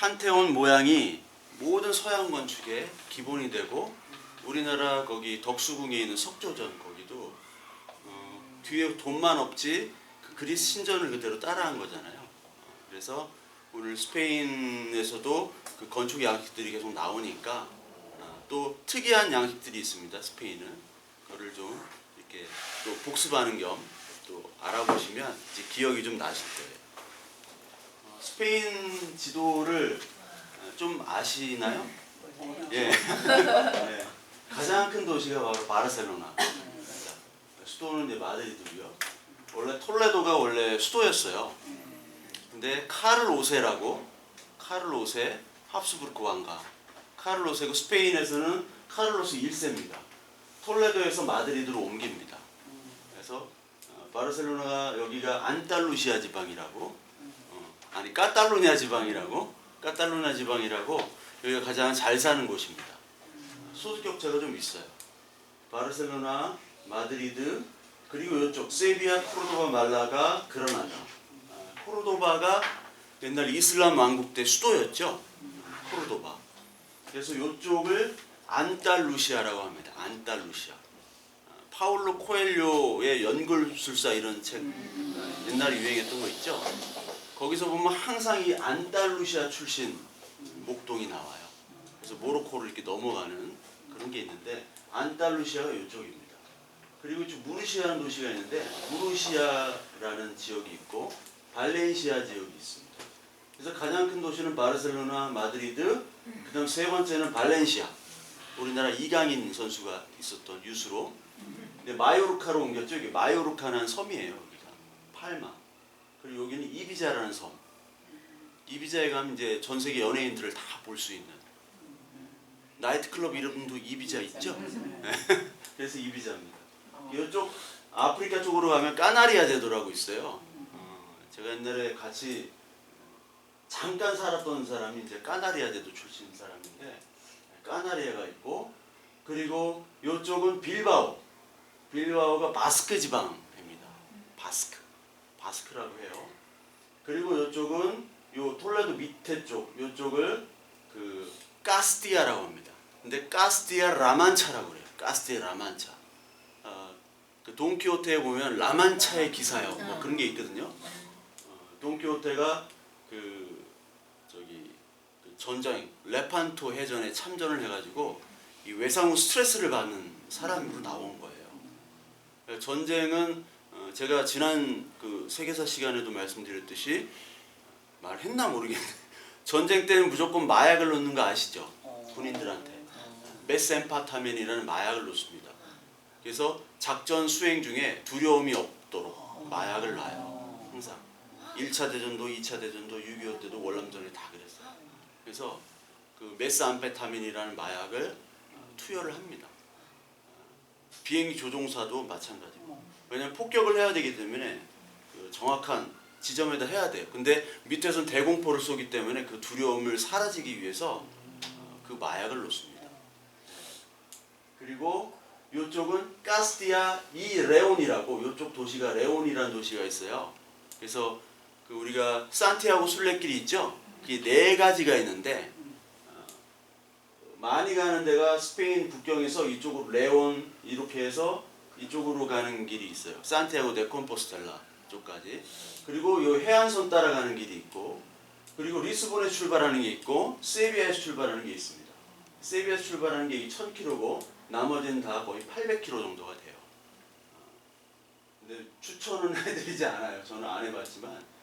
판테온 모양이 모든 서양 건축의 기본이 되고 우리나라 거기 덕수궁에 있는 석조전 거기도 뒤에 돈만 없지 그 그리스 신전을 그대로 따라한 거잖아요. 그래서 오늘 스페인에서도 그 건축 양식들이 계속 나오니까 또 특이한 양식들이 있습니다. 스페인은 그거를 좀 이렇게 또 복습하는 겸 또 알아보시면 이제 기억이 좀 나실 거예요. 스페인 지도를 좀 아시나요? 예. 네. 가장 큰 도시가 바로 바르셀로나. 수도는 이제 마드리드고요. 원래 톨레도가 원래 수도였어요. 근데 카를 5세라고 합스부르크 왕가. 카를 5세고 스페인에서는 카를로스 1세입니다. 톨레도에서 마드리드로 옮깁니다. 그래서 바르셀로나가 여기가 안달루시아 지방이라고 아니 카탈루냐 지방이라고 여기가 가장 잘 사는 곳입니다. 소득 격차가 좀 있어요. 바르셀로나, 마드리드, 그리고 이쪽 세비야, 코르도바, 말라가, 그라나다. 코르도바가 옛날 이슬람 왕국 때 수도였죠. 코르도바. 그래서 이쪽을 안달루시아라고 합니다. 안달루시아. 파울로 코엘료의 연골술사 이런 책 옛날에 유행했던 거 있죠. 거기서 보면 항상 이 안달루시아 출신 목동이 나와요. 그래서 모로코를 이렇게 넘어가는 그런 게 있는데 안달루시아가 이쪽입니다. 그리고 이쪽 무르시아라는 도시가 있는데 무르시아라는 지역이 있고 발렌시아 지역이 있습니다. 그래서 가장 큰 도시는 바르셀로나, 마드리드, 그다음 세 번째는 발렌시아. 우리나라 이강인 선수가 있었던 유수로. 근데 마요르카로 옮겼죠. 이게 마요르카라는 섬이에요. 여기가 팔마. 그리고 여기는 이비자라는 섬. 이비자에 가면 이제 전 세계 연예인들을 다 볼 수 있는 나이트클럽 이름도 이비자 있죠. 그래서 이비자입니다. 이쪽 아프리카 쪽으로 가면 까나리아 제도라고 있어요. 제가 옛날에 같이 잠깐 살았던 사람이 이제 까나리아 제도 출신 사람인데 까나리아가 있고 그리고 이쪽은 빌바오가 바스크 지방입니다. 바스크라고 해요. 그리고 이쪽은 요 톨레도 밑에 쪽 이쪽을 그 카스티아라고 합니다. 근데 카스티아 라만차라고 그래요. 카스티아 라만차. 그 돈키호테에 보면 라만차의 기사요. 뭐 그런 게 있거든요. 돈키호테가 그 전장 레판토 해전에 참전을 해가지고 이 외상 후 스트레스를 받는 사람으로 나온 거예요. 전쟁은 제가 지난 그 세계사 시간에도 말씀드렸듯이 말했나 모르겠는데 전쟁 때는 무조건 마약을 놓는 거 아시죠? 군인들한테 메센파타민이라는 마약을 놓습니다. 그래서 작전 수행 중에 두려움이 없도록 마약을 놔요. 항상 1차 대전도 2차 대전도 6.25 때도 월남전에 다 그랬어요. 그래서 그 메스암페타민이라는 마약을 투여를 합니다. 비행기 조종사도 마찬가지고. 왜냐하면 폭격을 해야 되기 때문에 그 정확한 지점에다 해야 돼요. 근데 밑에서는 대공포를 쏘기 때문에 그 두려움을 사라지기 위해서 그 마약을 놓습니다. 그리고 이쪽은 카스티아 이 레온이라고 이쪽 도시가 레온이라는 도시가 있어요. 그래서 그 우리가 산티아고 순례길이 있죠. 그게 4가지가 있는데 많이 가는 데가 스페인 국경에서 이쪽으로 레온 이렇게 해서 이쪽으로 가는 길이 있어요. 산티아고 데 콤포스텔라 쪽까지. 그리고 이 해안선 따라가는 길이 있고 그리고 리스본에 출발하는 게 있고 세비야에서 출발하는 게 있습니다. 세비야에서 출발하는 게 1000km고 나머지는 다 거의 800km 정도가 돼요. 근데 추천은 해드리지 않아요. 저는 안 해봤지만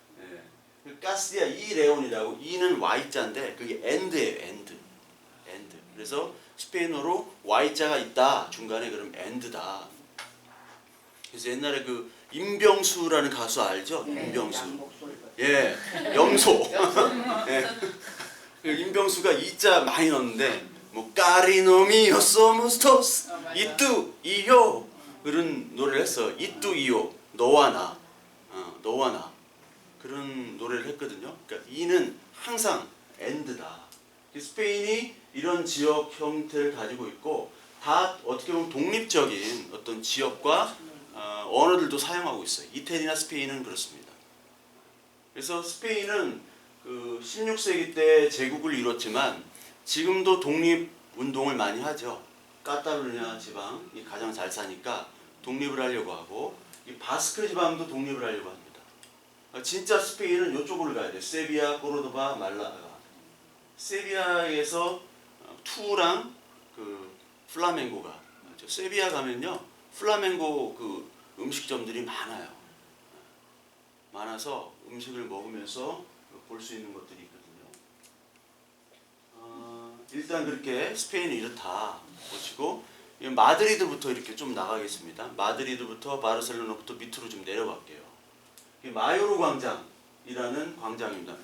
카스티아 이 레온이라고 이는 Y자인데 그게 엔드예요. 엔드. 그래서 스페인어로 Y자가 있다. 중간에 그럼 엔드다. 그래서 옛날에 그 임병수라는 가수 알죠? 네, 임병수. 예, 염소. 예. 그 임병수가 이자 많이 넣었는데 뭐 까리노미요 소모스토스 이뚜 이요 그런 노래를 했어. 이뚜 이요 너와 나 그런 노래를 했거든요. 그러니까 이는 항상 엔드다. 스페인이 이런 지역 형태를 가지고 있고 다 어떻게 보면 독립적인 어떤 지역과 언어들도 사용하고 있어요. 이태리나 스페인은 그렇습니다. 그래서 스페인은 그 16세기 때 제국을 이뤘지만 지금도 독립 운동을 많이 하죠. 카탈루냐 지방이 가장 잘 사니까 독립을 하려고 하고 이 바스크 지방도 독립을 하려고 합니다. 진짜 스페인은 이쪽으로 가야 돼. 세비야, 코르도바, 말라가. 세비야에서 투랑 그 플라멩고가. 세비야 가면요 플라멩고 그 음식점들이 많아요. 많아서 음식을 먹으면서 볼 수 있는 것들이 있거든요. 일단 그렇게 스페인이 이렇다 보시고 마드리드부터 이렇게 좀 나가겠습니다. 마드리드부터 바르셀로나부터 밑으로 좀 내려갈게요. 마요르 광장이라는 광장입니다.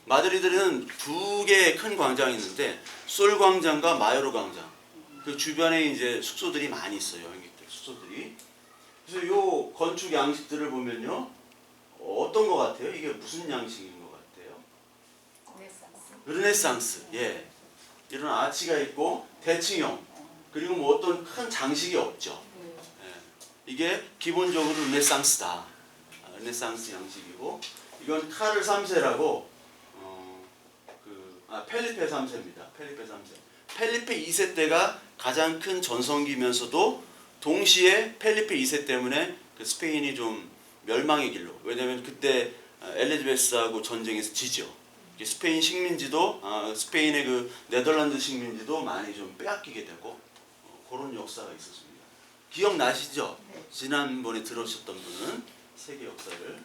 마드리드는 두 개의 큰 광장이 있는데 솔 광장과 마요르 광장. 그 주변에 이제 숙소들이 많이 있어요. 여행객들 숙소들이. 그래서 요 건축 양식들을 보면요. 어떤 것 같아요? 이게 무슨 양식인 것 같아요? 르네상스. 예. 이런 아치가 있고 대칭형. 그리고 뭐 어떤 큰 장식이 없죠. 예. 이게 기본적으로 르네상스다. 르네상스 양식이고 이건 카를 3세라고 펠리페 3세입니다. 펠리페 3세. 펠리페 2세 때가 가장 큰 전성기면서도 동시에 펠리페 2세 때문에 그 스페인이 좀 멸망의 길로. 왜냐하면 그때 엘리자베스하고 전쟁에서 지죠. 스페인 식민지도 스페인의 그 네덜란드 식민지도 많이 좀 빼앗기게 되고 그런 역사가 있었습니다. 기억나시죠? 지난번에 들으셨던 분은 세계 역사를.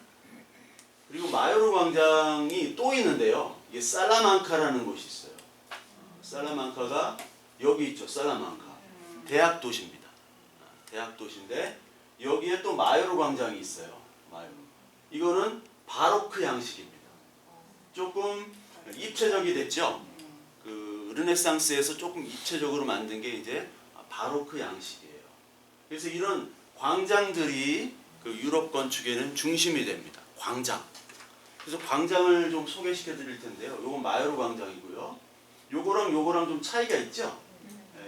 그리고 마요르 광장이 또 있는데요. 이게 살라망카라는 곳이 있어요. 살라망카가 여기 있죠. 살라망카. 대학 도시입니다. 대학 도시인데 여기에 또 마요르 광장이 있어요. 마요르. 이거는 바로크 양식입니다. 조금 입체적이 됐죠. 그 르네상스에서 조금 입체적으로 만든 게 이제 바로크 양식이에요. 그래서 이런 광장들이 그 유럽 건축에는 중심이 됩니다. 광장. 그래서 광장을 좀 소개시켜 드릴 텐데요. 요건 마요르 광장이고요. 요거랑 좀 차이가 있죠.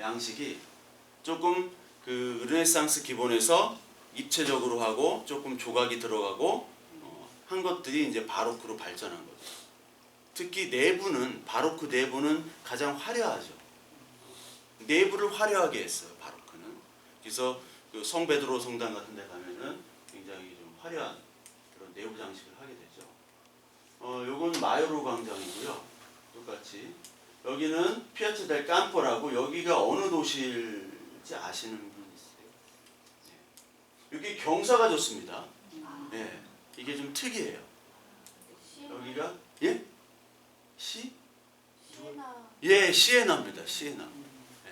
양식이 조금 그 르네상스 기본에서 입체적으로 하고 조금 조각이 들어가고 한 것들이 이제 바로크로 발전한 거죠. 특히 내부는 바로크 내부는 가장 화려하죠. 내부를 화려하게 했어요. 바로크는. 그래서 그 성베드로 성당 같은 데 가면은 굉장히 좀 화려한 그런 내부 장식을 하게 되죠. 요건 마요르 광장이고요. 똑같이 여기는 피아츠 델 캄포라고 여기가 어느 도시일지 아시는 분 있어요? 네. 여기 경사가 좋습니다. 네. 이게 좀 특이해요. 여기가 예? 시에나. 예, 시에나입니다. 시에나. 네.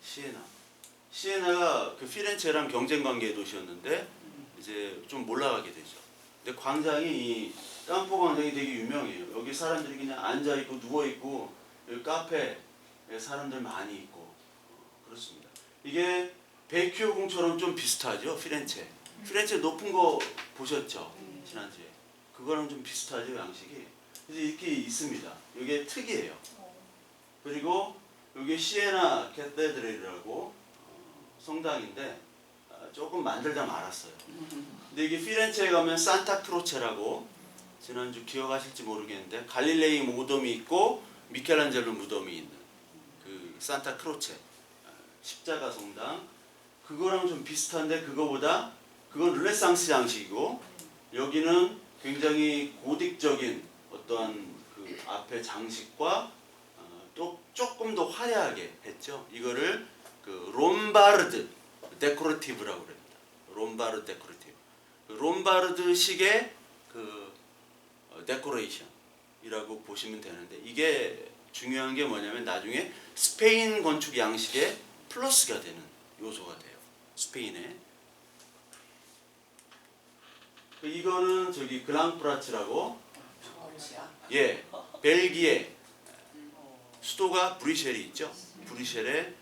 시에나. 시에나가 그 피렌체랑 경쟁 관계의 도시였는데 이제 좀 몰락하게 되죠. 근데 광장이 이 캄포 광장이 되게 유명해요. 여기 사람들이 그냥 앉아 있고 누워 있고 여기 카페에 사람들 많이 있고 그렇습니다. 이게 베큐오궁처럼 좀 비슷하죠. 피렌체. 피렌체 높은 거 보셨죠? 지난주에. 그거랑 좀 비슷하죠, 양식이. 그래서 이렇게 있습니다. 이게 특이해요. 그리고 이게 시에나 캐테드랄이라고 성당인데 조금 만들다 말았어요. 근데 이게 피렌체에 가면 산타 크로체라고 지난주 기억하실지 모르겠는데 갈릴레이 무덤이 있고 미켈란젤로 무덤이 있는 그 산타 크로체 십자가 성당. 그거랑 좀 비슷한데 그거보다 그건 르네상스 양식이고 여기는 굉장히 고딕적인 어떠한 그 앞에 장식과 또 조금 더 화려하게 했죠. 이거를 그 롬바르드 데코레티브라고 그럽니다. 롬바르드 데코레티브. 롬바르드식의 그 데코레이션이라고 보시면 되는데 이게 중요한 게 뭐냐면 나중에 스페인 건축 양식의 플러스가 되는 요소가 돼요. 스페인에. 이거는 저기 그랑프라츠라고 예, 벨기에 수도가 브뤼셀이 있죠. 브뤼셀의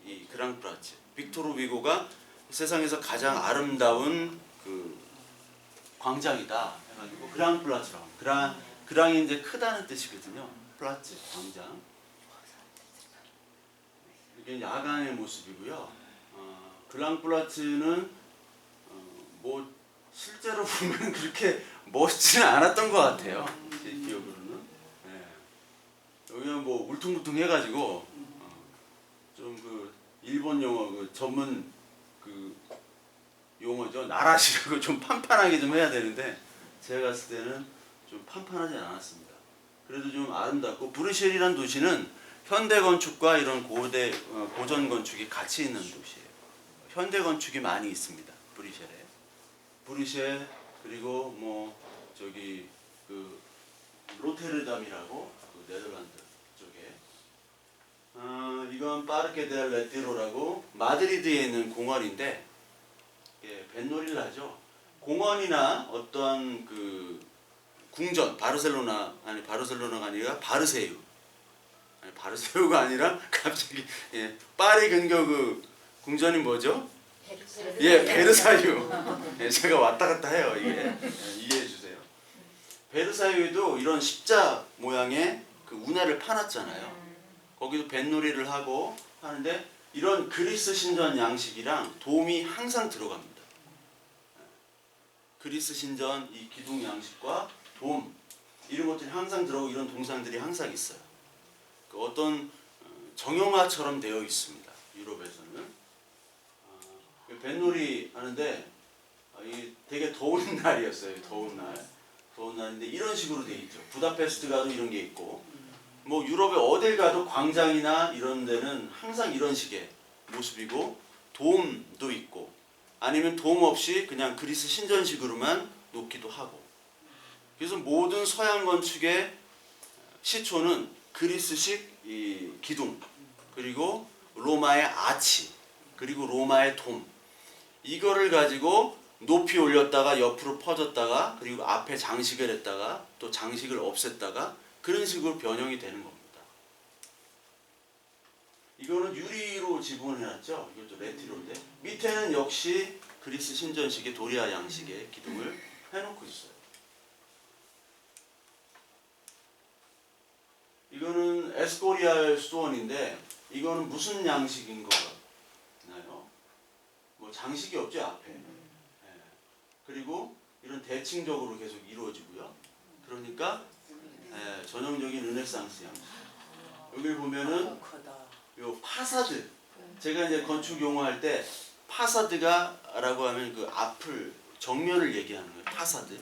이 그랑프라츠. 빅토르 위고가 세상에서 가장 아름다운 그 광장이다 해가지고 그랑플라츠라고. 그랑이 이제 크다는 뜻이거든요. 플라츠 광장. 이게 야간의 모습이고요. 그랑플라츠는 뭐 실제로 보면 그렇게 멋지는 않았던 것 같아요. 제 기억으로는. 울퉁불퉁해가지고 좀 그 일본 용어 그 전문 그 용어죠. 나라시라고 좀 판판하게 좀 해야 되는데 제가 갔을 때는 좀 판판하지 않았습니다. 그래도 좀 아름답고 브뤼셀이라는 도시는 현대 건축과 이런 고전 건축이 같이 있는 도시예요. 현대 건축이 많이 있습니다. 브뤼셀에. 브뤼셀 그리고 뭐 저기 그 로테르담이라고 그 네덜란드 쪽에 이건 파르케 델 레티로라고 마드리드에 있는 공원인데 예, 뱃놀이를 하죠. 공원이나 어떤 그 궁전 바르셀로나가 아니라 바르세유 아니 바르세유가 아니라 갑자기 예, 파리 근교 그 궁전이 뭐죠? 예, 베르사유. 예, 제가 왔다 갔다 해요. 이게 예, 이해해 주세요. 베르사유에도 이런 십자 모양의 그 운하를 파놨잖아요. 거기도 뱃놀이를 하고 하는데 이런 그리스 신전 양식이랑 돔이 항상 들어갑니다. 그리스 신전 이 기둥 양식과 돔 이런 것들이 항상 들어오고 이런 동상들이 항상 있어요. 그 어떤 정형화처럼 되어 있습니다. 유럽에서는 뱃놀이 하는데 이 되게 더운 날이었어요. 더운 날인데 이런 식으로 돼 있죠. 부다페스트 가도 이런 게 있고 뭐 유럽에 어딜 가도 광장이나 이런 데는 항상 이런 식의 모습이고 돔도 있고 아니면 돔 없이 그냥 그리스 신전식으로만 놓기도 하고 그래서 모든 서양 건축의 시초는 그리스식 이 기둥 그리고 로마의 아치 그리고 로마의 돔 이거를 가지고 높이 올렸다가 옆으로 퍼졌다가 그리고 앞에 장식을 했다가 또 장식을 없앴다가 그런 식으로 변형이 되는 겁니다. 이거는 유리로 지붕을 해놨죠. 이것도 레티로인데 밑에는 역시 그리스 신전식의 도리아 양식의 기둥을 해놓고 있어요. 이거는 에스코리알 수도원인데 이거는 무슨 양식인 것 같나요? 뭐 장식이 없죠 앞에. 네. 그리고 이런 대칭적으로 계속 이루어지고요. 그러니까 네, 전형적인 르네상스 양식. 여기 보면은 요 파사드. 제가 이제 건축 용어할 때 파사드가라고 하면 그 앞을 정면을 얘기하는 거예요. 파사드.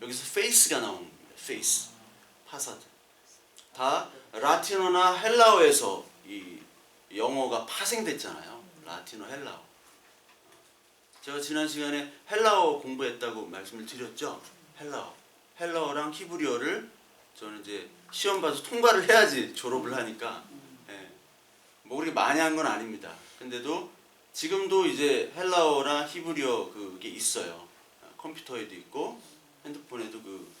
여기서 페이스가 나오는 겁니다. 페이스. 파사드. 다 라틴어나 헬라어에서 이 영어가 파생됐잖아요. 라틴어, 헬라어. 제가 지난 시간에 헬라어 공부했다고 말씀을 드렸죠. 헬라어랑 히브리어를 저는 이제 시험 봐서 통과를 해야지 졸업을 하니까 예. 뭐 그렇게 많이 한 건 아닙니다. 근데도 지금도 이제 헬라어랑 히브리어 그게 있어요. 컴퓨터에도 있고 핸드폰에도 그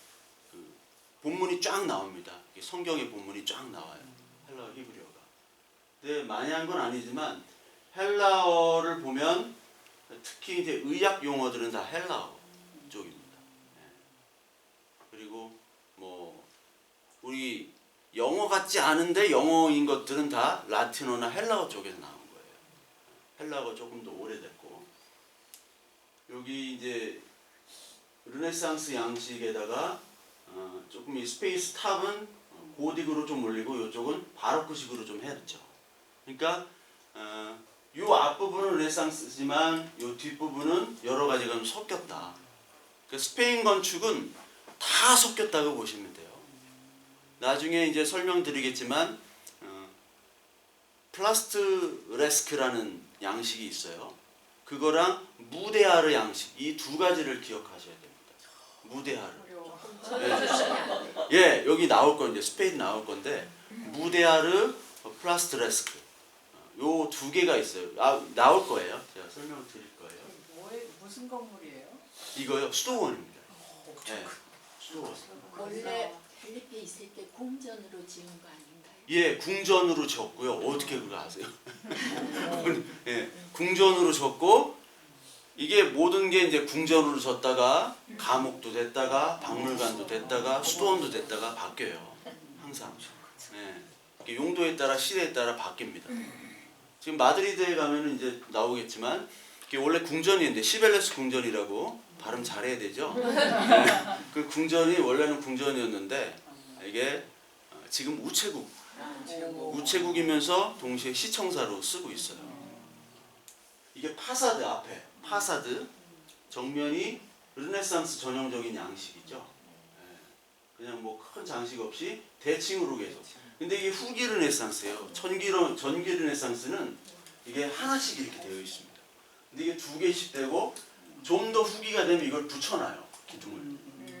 본문이 쫙 나옵니다. 성경의 본문이 쫙 나와요. 헬라어, 히브리어가. 근데 많이 한 건 아니지만 헬라어를 보면 특히 이제 의학 용어들은 다 헬라어 쪽입니다. 그리고 뭐 우리 영어 같지 않은데 영어인 것들은 다 라틴어나 헬라어 쪽에서 나온 거예요. 헬라어가 조금 더 오래됐고 여기 이제 르네상스 양식에다가 조금 이 스페이스 탑은 고딕으로 좀 올리고 이쪽은 바로크식으로 좀 했죠. 그러니까 이 앞부분은 르네상스지만 이 뒷부분은 여러 가지가 좀 섞였다. 그러니까 스페인 건축은 다 섞였다고 보시면 돼요. 나중에 이제 설명드리겠지만 플라스트레스크라는 양식이 있어요. 그거랑 무데아르 양식 이 두 가지를 기억하셔야 됩니다. 무데아르. 예, 여기 나올 건데 스페인 나올 건데 무데아르, 플라스트레스크 요 두 개가 있어요. 나올 거예요. 제가 설명을 드릴 거예요. 무슨 건물이에요? 이거요 수도원입니다. 예, 수도원. 원래 펠리페 있을 때 궁전으로 지은 거 아닌가요? 예, 궁전으로 졌고요. 어떻게 그거 아세요? 예, 궁전으로 졌고 이게 모든 게 이제 궁전으로 졌다가 감옥도 됐다가 박물관도 됐다가 수도원도 됐다가 바뀌어요. 항상. 예, 용도에 따라 시대에 따라 바뀝니다. 지금 마드리드에 가면은 이제 나오겠지만 이게 원래 궁전이었는데 시벨레스 궁전이라고 발음 잘해야 되죠. 예, 그 궁전이 원래는 궁전이었는데 이게 지금 우체국 우체국이면서 동시에 시청사로 쓰고 있어요. 이게 파사드 앞에 파사드 정면이 르네상스 전형적인 양식이죠. 예. 그냥 뭐 큰 장식 없이 대칭으로 계속. 근데 이게 후기 르네상스예요. 전기 르네상스는 이게 하나씩 이렇게 되어 있습니다. 근데 이게 두 개씩 되고 좀 더 후기가 되면 이걸 붙여놔요. 기둥을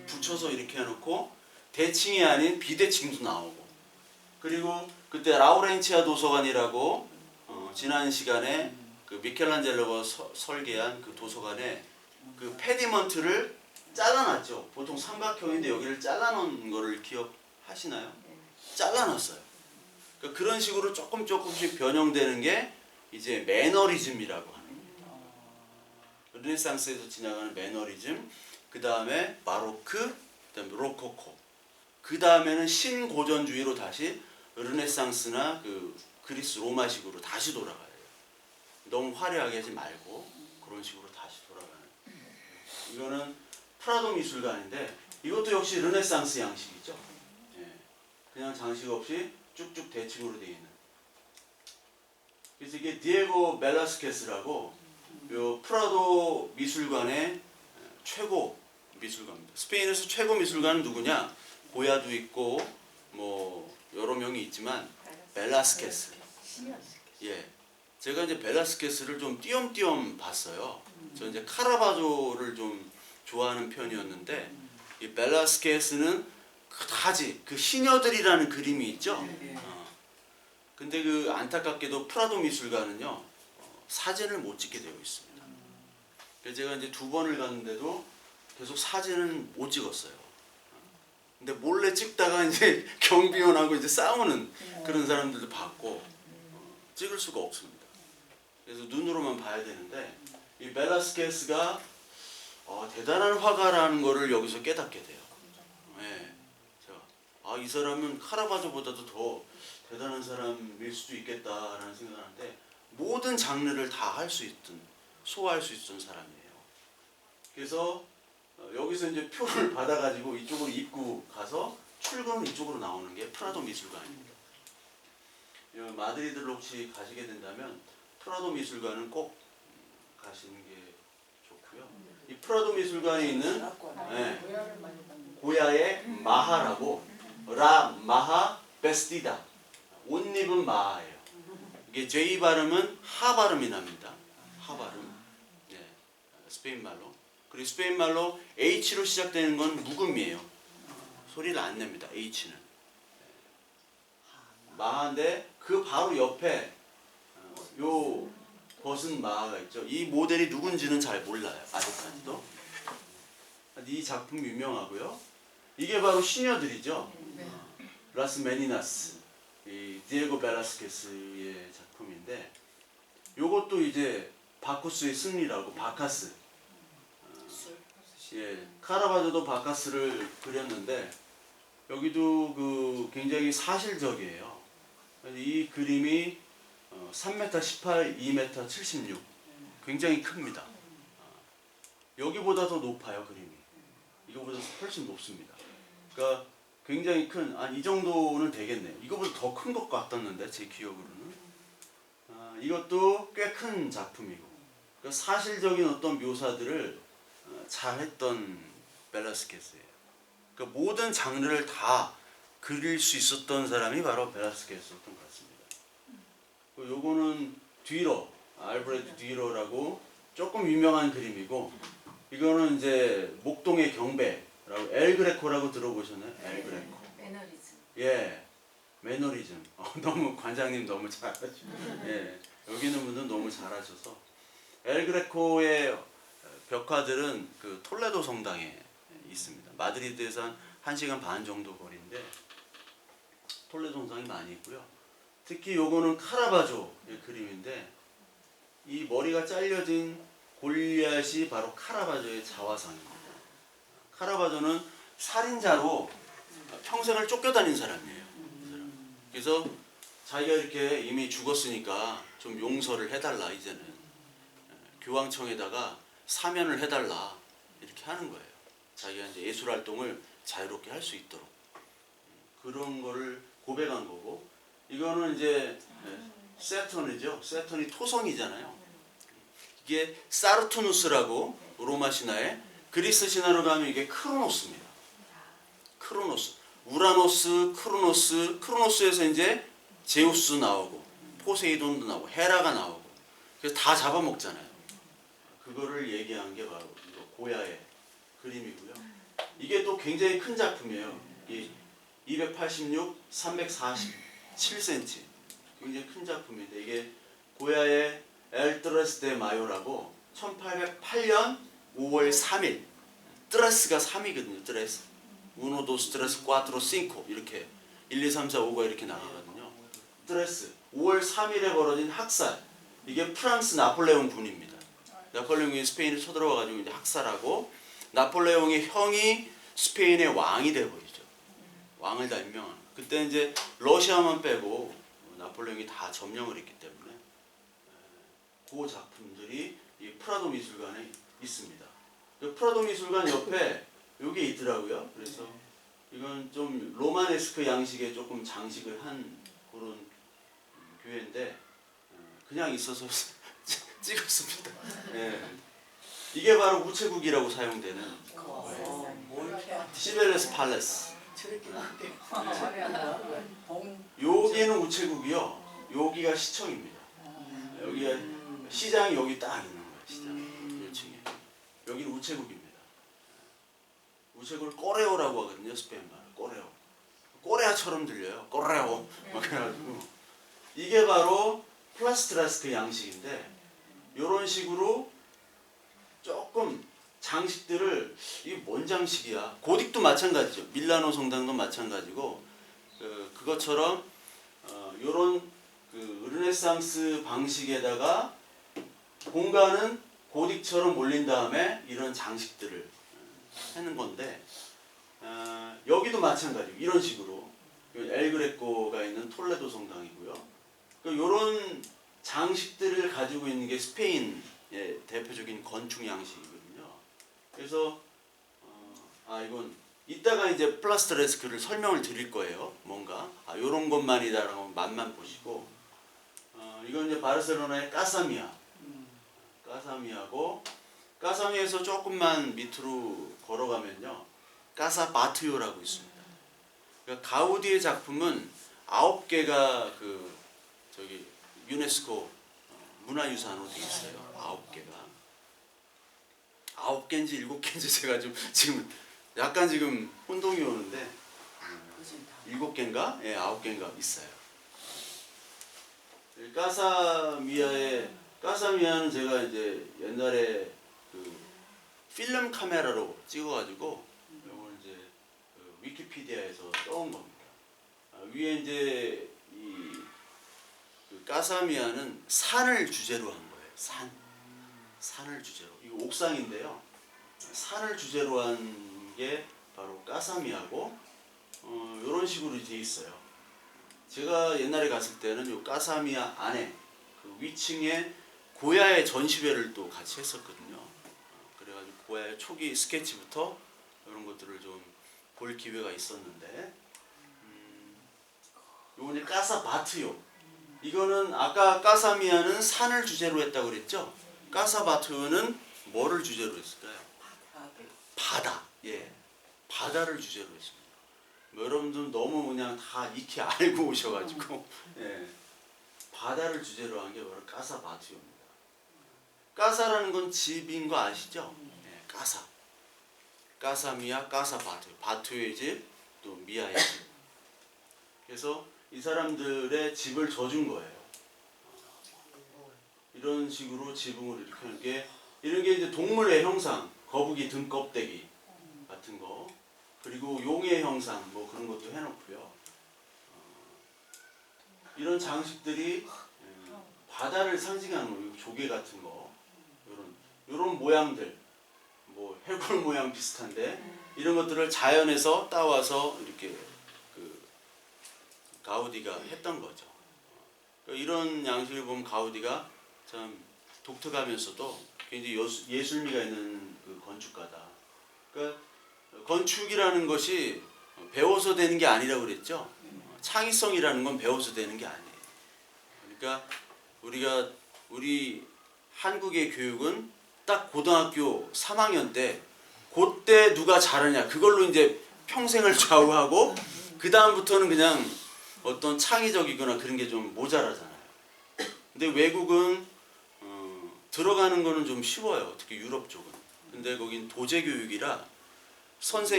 붙여서 이렇게 해놓고 대칭이 아닌 비대칭도 나오고. 그리고 그때 라우렌치아 도서관이라고 지난 시간에 그 미켈란젤로가 설계한 그 도서관에 그 페디먼트를 잘라놨죠. 보통 삼각형인데 여기를 잘라놓은 거를 기억하시나요? 잘라놨어요. 그러니까 그런 식으로 조금씩 변형되는 게 이제 매너리즘이라고 하는 거예요. 르네상스에서 지나가는 매너리즘, 그 다음에 바로크, 그 다음에 로코코, 그 다음에는 신고전주의로 다시 르네상스나 그 그리스 로마식으로 다시 돌아가요. 너무 화려하게 하지 말고 그런 식으로 다시 돌아가는. 이거는 프라도 미술관인데 이것도 역시 르네상스 양식이죠. 예. 그냥 장식 없이 쭉쭉 대칭으로 되어 있는. 그래서 이게 디에고 벨라스케스라고 요 프라도 미술관의 최고 미술관입니다. 스페인에서 최고 미술관은 누구냐? 고야도 있고 뭐 여러 명이 있지만 벨라스케스. 예. 제가 이제 벨라스케스를 좀 띄엄띄엄 봤어요. 저 이제 카라바조를 좀 좋아하는 편이었는데 이 벨라스케스는 그다지 그 시녀들이라는 그림이 있죠. 근데 그 안타깝게도 프라도 미술관은요 사진을 못 찍게 되어 있습니다. 그래서 제가 이제 2번을 갔는데도 계속 사진을 못 찍었어요. 근데 몰래 찍다가 이제 경비원하고 이제 싸우는 그런 사람들도 봤고 찍을 수가 없습니다. 그래서 눈으로만 봐야 되는데 이 벨라스케스가 대단한 화가라는 거를 여기서 깨닫게 돼요. 예. 이 사람은 카라바조보다도 더 대단한 사람일 수도 있겠다라는 생각하는데 모든 장르를 다 할 수 있던 소화할 수 있던 사람이에요. 그래서 여기서 이제 표를 받아가지고 이쪽으로 입구 가서 출근은 이쪽으로 나오는 게 프라도 미술관입니다. 마드리드를 혹시 가시게 된다면 프라도 미술관은 꼭 가시는 게 좋고요. 이 프라도 미술관에 있는 고야의 마하라고 라 마하 베스티다 옷 입은 마하예요. 이게 J 발음은 하 발음이 납니다. 하 발음. 네. 스페인 말로. 그리고 스페인 말로 H로 시작되는 건 묵음이에요. 소리를 안 냅니다. H는. 마하인데 그 바로 옆에 요 벗은 마하가 있죠. 이 모델이 누군지는 잘 몰라요. 아직까지도. 이 작품 유명하고요. 이게 바로 시녀들이죠. 라스 메니나스. 이 디에고 벨라스케스의 작품인데 요것도 이제 바쿠스의 승리라고 바카스. 예, 카라바조도 바카스를 그렸는데 여기도 그 굉장히 사실적이에요. 이 그림이 3m 18, 2m 76. 굉장히 큽니다. 여기보다 더 높아요, 그림이. 이거보다 훨씬 높습니다. 그러니까 굉장히 큰, 이 정도는 되겠네요. 이거보다 더 큰 것 같았는데, 제 기억으로는. 이것도 꽤 큰 작품이고. 그러니까 사실적인 어떤 묘사들을 잘했던 벨라스케스예요. 그러니까 모든 장르를 다 그릴 수 있었던 사람이 바로 벨라스케스였던 것 같습니다. 요거는 뒤로, 알브레트 뒤로라고 조금 유명한 그림이고, 이거는 이제 목동의 경배라고 엘 그레코라고 들어보셨나요? 엘 그레코. 매너리즘. 예, 매너리즘. 너무 관장님 너무 잘하시고, 예, 여기 있는 분들 너무 잘하셔서 엘 그레코의 벽화들은 그 톨레도 성당에 있습니다. 마드리드에서 한 1시간 반 정도 거리인데 톨레도 성당이 많이 있고요. 특히 요거는 카라바조의 그림인데 이 머리가 잘려진 골리앗이 바로 카라바조의 자화상입니다. 카라바조는 살인자로 평생을 쫓겨다닌 사람이에요. 그래서 자기가 이렇게 이미 죽었으니까 좀 용서를 해달라, 이제는 교황청에다가 사면을 해달라 이렇게 하는 거예요. 자기가 이제 예술 활동을 자유롭게 할 수 있도록 그런 거를 고백한 거고, 이거는 이제 세턴이죠. 세턴이 토성이잖아요. 이게 사르투누스라고 로마 신화에, 그리스 신화로 가면 이게 크로노스입니다. 크로노스. 우라노스, 크로노스에서 이제 제우스 나오고 포세이돈도 나오고 헤라가 나오고, 그래서 다 잡아먹잖아요. 그거를 얘기한 게 바로 이거 고야의 그림이고요. 이게 또 굉장히 큰 작품이에요. 이 286, 347cm. 굉장히 큰 작품인데 이게 고야의 엘트레스 데 마요라고 1808년 5월 3일, 트레스가 3이거든요. 트레스. 우노 도스 트레스 꽈트로 싱코 이렇게 1, 2, 3, 4, 5가 이렇게 나가거든요. 트레스 5월 3일에 벌어진 학살. 이게 프랑스 나폴레옹 군입니다. 나폴레옹이 스페인에 쳐들어와가지고 이제 학살하고, 나폴레옹의 형이 스페인의 왕이 돼버리죠. 왕을 다 임명하는. 그때 이제 러시아만 빼고 나폴레옹이 다 점령을 했기 때문에 그 작품들이 이 프라도 미술관에 있습니다. 그 프라도 미술관 옆에 여기 있더라고요. 그래서 이건 좀 로마네스크 양식의 조금 장식을 한 그런 교회인데 그냥 있어서 찍었습니다. 예. 이게 바로 우체국이라고 사용되는 시벨레스 팔레스. 여기는 우체국이요. 여기가 시청입니다. 여기가 시장이 여기 딱 있는 거예요. 시장 1층에. 여기는 우체국입니다. 우체국을 꼬레오라고 하거든요. 스페인 말. 꼬레오. 꼬레아처럼 들려요. 꼬레오. 그래가지고 이게 바로 플라스트라스크 양식인데, 이런 식으로 조금 장식들을, 이게 뭔 장식이야? 고딕도 마찬가지죠. 밀라노 성당도 마찬가지고 그것처럼 이런 그 르네상스 방식에다가 공간은 고딕처럼 몰린 다음에 이런 장식들을 하는 건데, 여기도 마찬가지고 이런 식으로 엘그레코가 있는 톨레도 성당이고요. 이런 장식들을 가지고 있는 게 스페인의 대표적인 건축 양식이거든요. 그래서 이건 이따가 이제 플라스트레스크를 설명을 드릴 거예요. 뭔가 이런 것만이다라고 맛만 보시고, 이건 이제 바르셀로나의 까사미아. 까사미아고, 까사미에서 조금만 밑으로 걸어가면요, 까사바티오라고 있습니다. 그러니까 가우디의 작품은 9개가 저기 유네스코 문화유산으로 되어 있어요. 9개가. 9개인지 7개인지 제가 지금 약간 지금 혼동이 오는데 7개인가? 예, 9개인가 있어요. 까사미아는 제가 이제 옛날에 그 필름 카메라로 찍어가지고 이걸 이제 위키피디아에서 떠온 겁니다. 위에 이제 그 까사미아는 산을 주제로 한 거예요. 산을 주제로. 이거 옥상인데요. 산을 주제로 한 게 바로 까사미아고, 이런 식으로 되어 있어요. 제가 옛날에 갔을 때는 이 까사미아 안에 그 위층에 고야의 전시회를 또 같이 했었거든요. 그래가지고 고야의 초기 스케치부터 이런 것들을 좀 볼 기회가 있었는데, 요건 이제 까사바트요. 이거는 아까 까사미아는 산을 주제로 했다고 그랬죠? 까사바트는 뭐를 주제로 했을까요? 바다. 예. 바다를 주제로 했습니다. 여러분들 너무 그냥 다 익히 알고 오셔가지고 예. 바다를 주제로 한 게 바로 까사바트입니다. 까사라는 건 집인 거 아시죠? 예. 까사. 까사미아, 까사바트. 바트의 집, 또 미아의 집. 그래서 이 사람들의 집을 져준 거예요. 이런 식으로 지붕을 이렇게 하는 게, 이런 게 이제 동물의 형상, 거북이 등 껍데기 같은 거, 그리고 용의 형상 뭐 그런 것도 해놓고요. 이런 장식들이 바다를 상징하는 거, 조개 같은 거, 이런 모양들, 뭐 해골 모양 비슷한데 이런 것들을 자연에서 따와서 이렇게 그 가우디가 했던 거죠. 이런 양식을 보면 가우디가 참 독특하면서도 굉장히 예술미가 있는 그 건축가다. 그러니까 건축이라는 것이 배워서 되는 게 아니라고 그랬죠. 창의성이라는 건 배워서 되는 게 아니에요. 그러니까 우리 한국의 교육은 딱 고등학교 3학년 때 그때 누가 잘하냐 그걸로 이제 평생을 좌우하고 그 다음부터는 그냥 어떤 창의적이거나 그런 게 좀 모자라잖아요. 근데 외국은 들어가는 거는 좀 쉬워요. 특히 유럽 쪽은. 근데 거긴 도제 교육이라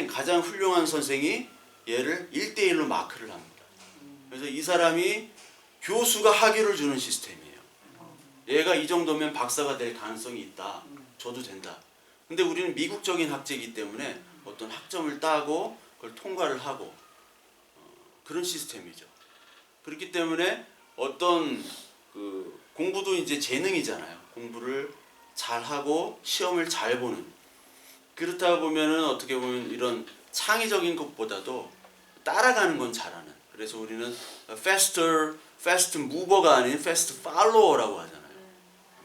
가장 훌륭한 선생이 얘를 1대1로 마크를 합니다. 그래서 이 사람이 교수가 학위를 주는 시스템이에요. 얘가 이 정도면 박사가 될 가능성이 있다. 줘도 된다. 근데 우리는 미국적인 학제이기 때문에 어떤 학점을 따고 그걸 통과를 하고 그런 시스템이죠. 그렇기 때문에 어떤 공부도 이제 재능이잖아요. 공부를 잘하고 시험을 잘 보는. 그렇다 보면은 어떻게 보면 이런 창의적인 것보다도 따라가는 건 잘하는. 그래서 우리는 fast mover가 아닌 fast follower라고 하잖아요.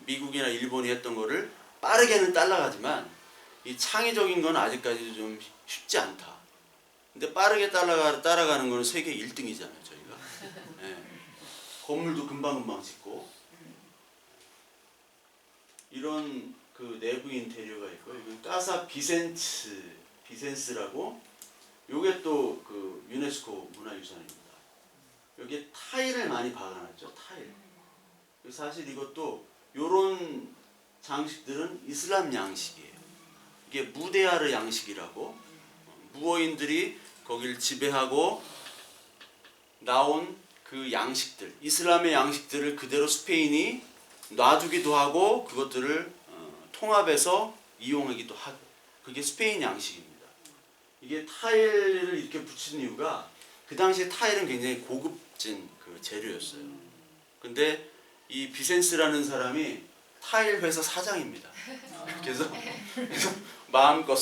미국이나 일본이 했던 거를 빠르게는 따라가지만 이 창의적인 건 아직까지도 좀 쉽지 않다. 근데 빠르게 따라가는 거는 세계 1등이잖아요, 저희가. 네. 건물도 금방금방 짓고. 이런 그 내부 인테리어가 있고, 이건 까사 비센스라고, 요게 또 그 유네스코 문화유산입니다. 여기에 타일을 많이 박아놨죠, 타일. 사실 이것도 요런 장식들은 이슬람 양식이에요. 이게 무데아르 양식이라고 무어인들이 거기를 지배하고 나온 그 양식들, 이슬람의 양식들을 그대로 스페인이 놔두기도 하고 그것들을 통합해서 이용하기도 하고, 그게 스페인 양식입니다. 이게 타일을 이렇게 붙인 이유가 그 당시에 타일은 굉장히 고급진 그 재료였어요. 근데 이 비센스라는 사람이 타일 회사 사장입니다. 그래서 마음껏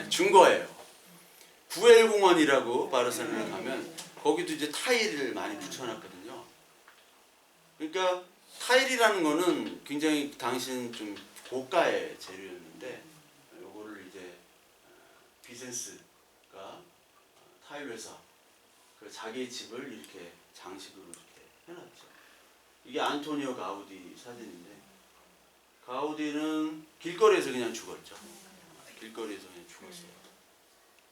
준 거예요. 부엘 공원이라고 바르셀로나 가면 거기도 이제 타일을 많이 붙여놨거든요. 그러니까 타일이라는 거는 굉장히 당시는 좀 고가의 재료였는데, 요거를 이제 비센스가 타일 회사 그 자기의 집을 이렇게 장식으로 이렇게 해놨죠. 이게 안토니오 가우디 사진인데, 가우디는 길거리에서 그냥 죽었죠. 길거리에서 그냥 죽었어요.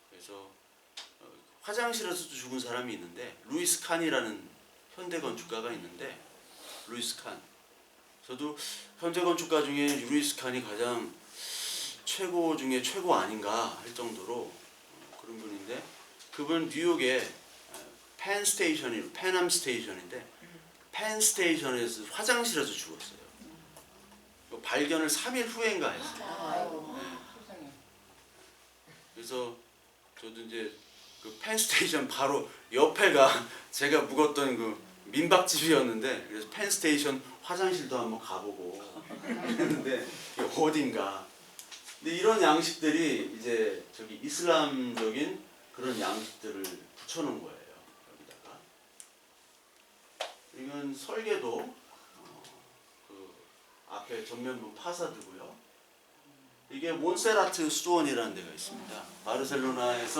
그래서 화장실에서도 죽은 사람이 있는데, 루이스 칸이라는 현대 건축가가 있는데, 루이스 칸. 저도 현대 건축가 중에 루이스 칸이 가장 최고 중에 최고 아닌가 할 정도로 그런 분인데, 그분 뉴욕에 페남 스테이션인데 펜 스테이션에서 화장실에서 죽었어요. 발견을 3일 후인가 했어요. 네. 그래서 저도 이제 그 펜 스테이션 바로 옆에가 제가 묵었던 그 민박집이었는데, 그래서 펜 스테이션 화장실도 한번 가보고 했는데 어딘가. 근데 이런 양식들이 이제 저기 이슬람적인 그런 양식들을 붙여놓은 거예요. 여기다가. 이건 설계도 그 앞에 전면부 파사드고요. 이게 몬세라트 수도원이라는 데가 있습니다. 바르셀로나에서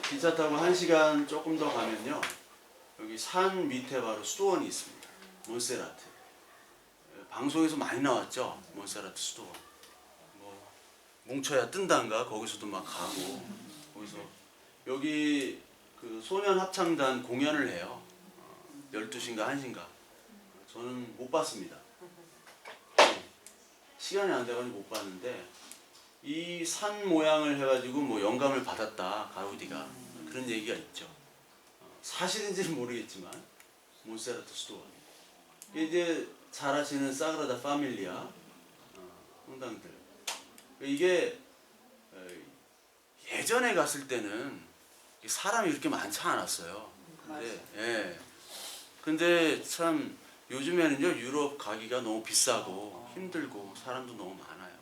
기차 타고 1시간 조금 더 가면요, 여기 산 밑에 바로 수도원이 있습니다. 몬세라트. 방송에서 많이 나왔죠, 몬세라트 수도원. 뭐 뭉쳐야 뜬단가 거기서도 막 가고, 거기서 여기 그 소년 합창단 공연을 해요. 12시인가 1시인가. 저는 못 봤습니다. 시간이 안 돼가지고 못 봤는데, 이 산 모양을 해가지고 뭐 영감을 받았다, 가우디가. 그런 얘기가 있죠. 사실인지는 모르겠지만 몬세라트 수도원. 이제 잘 아시는 사그라다 파밀리아 성당들. 이게 예전에 갔을 때는 사람이 이렇게 많지 않았어요. 근데 참 요즘에는요, 유럽 가기가 너무 비싸고 힘들고 사람도 너무 많아요.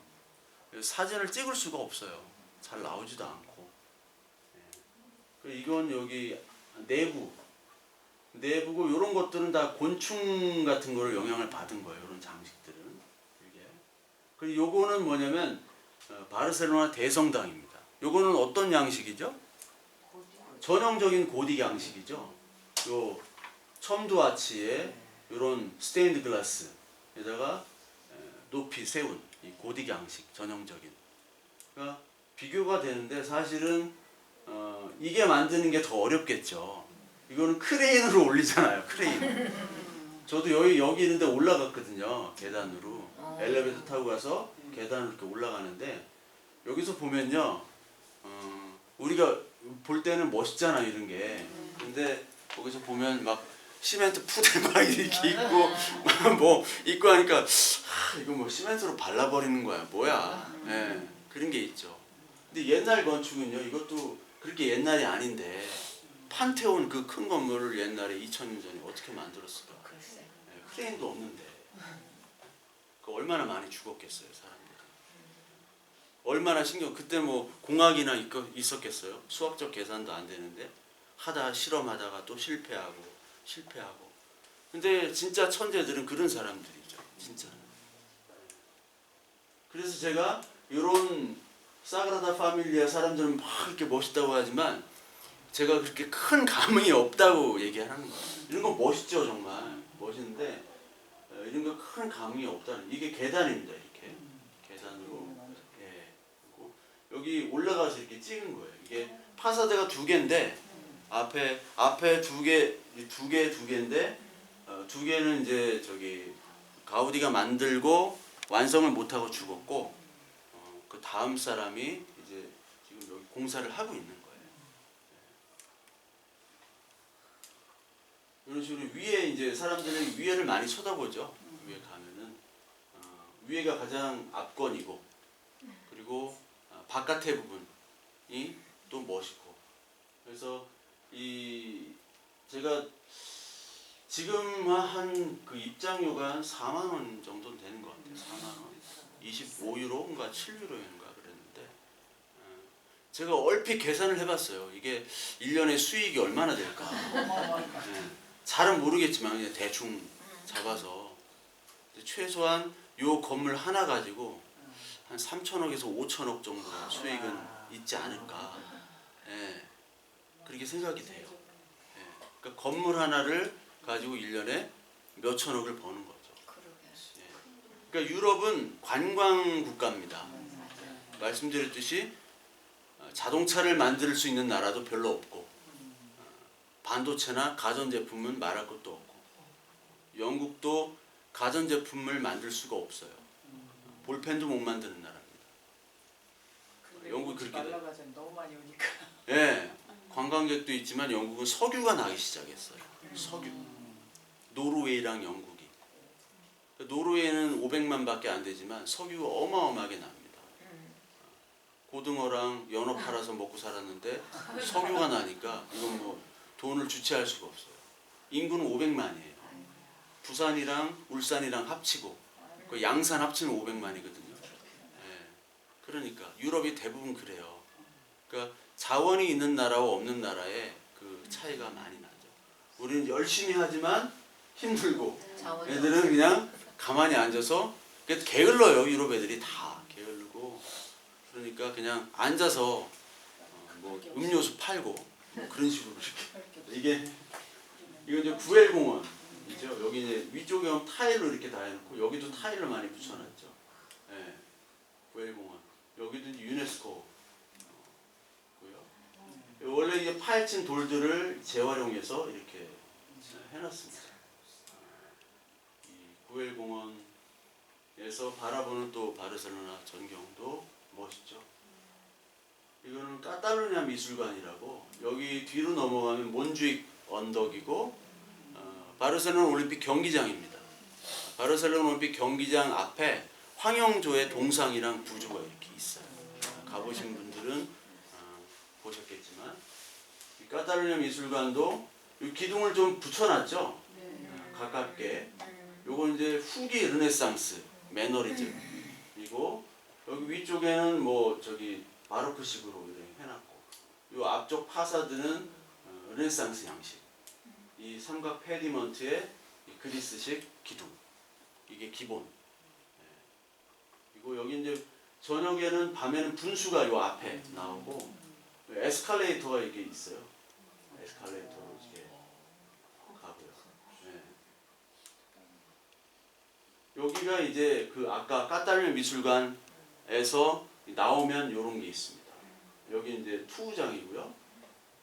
사진을 찍을 수가 없어요. 잘 나오지도 않고. 이건 여기 내부고, 이런 것들은 다 곤충 같은 거를 영향을 받은 거예요. 이런 장식들은. 이게. 그리고 요거는 뭐냐면 바르셀로나 대성당입니다. 요거는 어떤 양식이죠? 전형적인 고딕 양식이죠. 요 첨두 아치에 이런 스테인드 글라스에다가 높이 세운 이 고딕 양식 전형적인. 그러니까 비교가 되는데 사실은 이게 만드는 게 더 어렵겠죠. 이거는 크레인으로 올리잖아요. 크레인. 저도 여기 있는데 올라갔거든요. 계단으로. 엘리베이터 타고 가서 계단으로 이렇게 올라가는데 여기서 보면요. 우리가 볼 때는 멋있잖아요. 이런 게. 근데 거기서 보면 막 시멘트 푸대 막 이렇게 있고 뭐 있고 하니까 이거 뭐 시멘트로 발라버리는 거야. 뭐야. 예, 그런 게 있죠. 근데 옛날 건축은요. 이것도 그렇게 옛날이 아닌데 판테온 그 큰 건물을 옛날에 2000년 전에 어떻게 만들었을까? 예, 크레인도 없는데 그 얼마나 많이 죽었겠어요. 사람들이. 얼마나 그때 뭐 공학이나 있었겠어요. 수학적 계산도 안 되는데 하다 실험하다가 또 실패하고 근데 진짜 천재들은 그런 사람들이죠. 진짜. 그래서 제가 이런 사그라다 파밀리아 사람들은 막 이렇게 멋있다고 하지만 제가 그렇게 큰 감흥이 없다고 얘기하는 거예요. 이런 거 멋있죠. 정말 멋있는데 이런 거 큰 감흥이 없다는. 이게 계단입니다. 이렇게 계단으로. 예. 그리고 여기 올라가서 이렇게 찍은 거예요. 이게 파사드가 2개인데 앞에 두 개인데 2개는 이제 저기 가우디가 만들고 완성을 못하고 죽었고 그 다음 사람이 이제 지금 여기 공사를 하고 있는 거예요. 이런 식으로 위에 이제 사람들이 위에를 많이 쳐다보죠. 위에 가면은 위에가 가장 압권이고 그리고 바깥의 부분이 또 멋있고 그래서 제가 지금 한 그 입장료가 한 4만 원 정도 되는 것 같아요. 4만 원. 25유로인가 7유로인가 그랬는데 제가 얼핏 계산을 해봤어요. 이게 1년에 수익이 얼마나 될까. 잘은 모르겠지만 그냥 대충 잡아서 최소한 요 건물 하나 가지고 한 3천억에서 5천억 정도 수익은 있지 않을까. 예, 그렇게 생각이 돼요. 예, 그러니까 건물 하나를 가지고 1년에 몇 천억을 버는 거죠. 예. 그러니까 유럽은 관광 국가입니다. 말씀드렸듯이 자동차를 만들 수 있는 나라도 별로 없고 반도체나 가전제품은 말할 것도 없고 영국도 가전제품을 만들 수가 없어요. 볼펜도 못 만드는 나라입니다. 영국이 그렇게 돼요. 너무 많이 오니까. 예, 관광객도 있지만 영국은 석유가 나기 시작했어요. 석유. 노르웨이랑 영국이. 노르웨이는 500만 밖에 안 되지만 석유가 어마어마하게 납니다. 고등어랑 연어 팔아서 먹고 살았는데 석유가 나니까 이건 뭐 돈을 주체할 수가 없어요. 인구는 500만이에요. 부산이랑 울산이랑 합치고 그 양산 합치면 500만이거든요. 예. 그러니까 유럽이 대부분 그래요. 그러니까 자원이 있는 나라와 없는 나라의 그 차이가 많이 나죠. 우리는 열심히 하지만 힘들고 애들은 그냥 가만히 앉아서 게을러요. 유럽 애들이 다 게을르고 그러니까 그냥 앉아서 뭐 음료수 팔고 뭐 그런 식으로 이렇게 이거 이제 구엘공원이죠. 여기 이제 위쪽에 보면 타일로 이렇게 다 해놓고 여기도 타일로 많이 붙여놨죠. 예, 구엘공원 여기도 이제 유네스코 고요. 원래 이게 파헤친 돌들을 재활용해서 이렇게 해놨습니다. 이 구엘공원에서 바라보는 또 바르셀로나 전경도 멋있죠. 이거는 카탈루냐 미술관이라고 여기 뒤로 넘어가면 몬주익 언덕이고 바르셀로나 올림픽 경기장입니다. 바르셀로나 올림픽 경기장 앞에 황영조의 동상이랑 부조가 이렇게 있어요. 가보신 분들은 보셨겠지만 이 카탈루냐 미술관도 이 기둥을 좀 붙여놨죠. 가깝게. 요건 이제 후기 르네상스 매너리즘이고 여기 위쪽에는 뭐 저기 바로크식으로 이렇게 해놨고 요 앞쪽 파사드는 르네상스 양식. 이 삼각 페디먼트의 그리스식 기둥. 이게 기본. 그리고 여기 이제 저녁에는 밤에는 분수가 요 앞에 나오고 에스컬레이터가 이게 있어요. 에스컬레이터로 이렇게 가고요. 네. 여기가 이제 그 아까 까탈리아 미술관에서 나오면 이런 게 있습니다. 여기 이제 투구장이고요.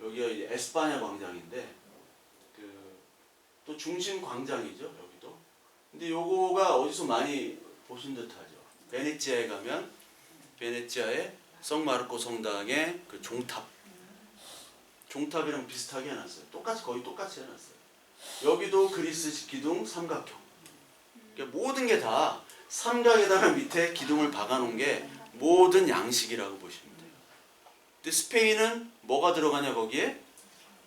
여기가 이제 에스파냐 광장인데 또 중심 광장이죠, 여기도. 근데 요거가 어디서 많이 보신 듯하죠. 베네치아에 가면 베네치아의 성마르코 성당의 그 종탑이랑 비슷하게 해놨어요. 거의 똑같이 해놨어요. 여기도 그리스 기둥 삼각형. 그러니까 모든 게 다 삼각에다가 밑에 기둥을 박아놓은 게 모든 양식이라고 보시면 돼요. 근데 스페인은 뭐가 들어가냐 거기에?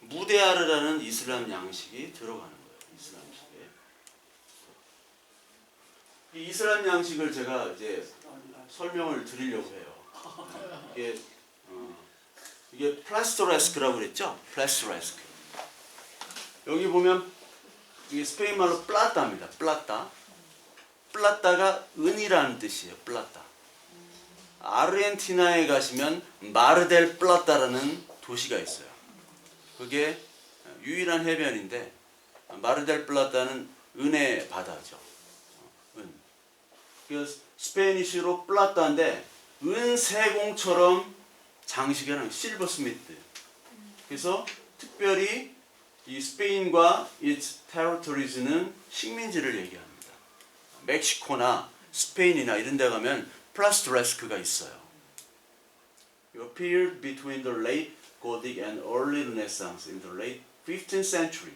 무데아르라는 이슬람 양식이 들어가는 거예요. 이슬람식에. 이 이슬람 양식을 제가 이제 설명을 드리려고 해요. 이게 플라스토레스크라고 그랬죠? 플라스토레스크. 여기 보면 이게 스페인 말로 플라타입니다. 플라타. 플라타가 은이라는 뜻이에요. 플라타. 아르헨티나에 가시면 마르델 플라타라는 도시가 있어요. 그게 유일한 해변인데 마르델 플라타는 은의 바다죠. 은. 그 스페니쉬로 플라타인데 은세공처럼 장식하는 실버스미트. 그래서 특별히 이 스페인과 its territories는 식민지를 얘기합니다. 멕시코나 스페인이나 이런 데 가면 플라스토레스크가 있어요. It appeared between the late Gothic and early Renaissance in the late 15th century.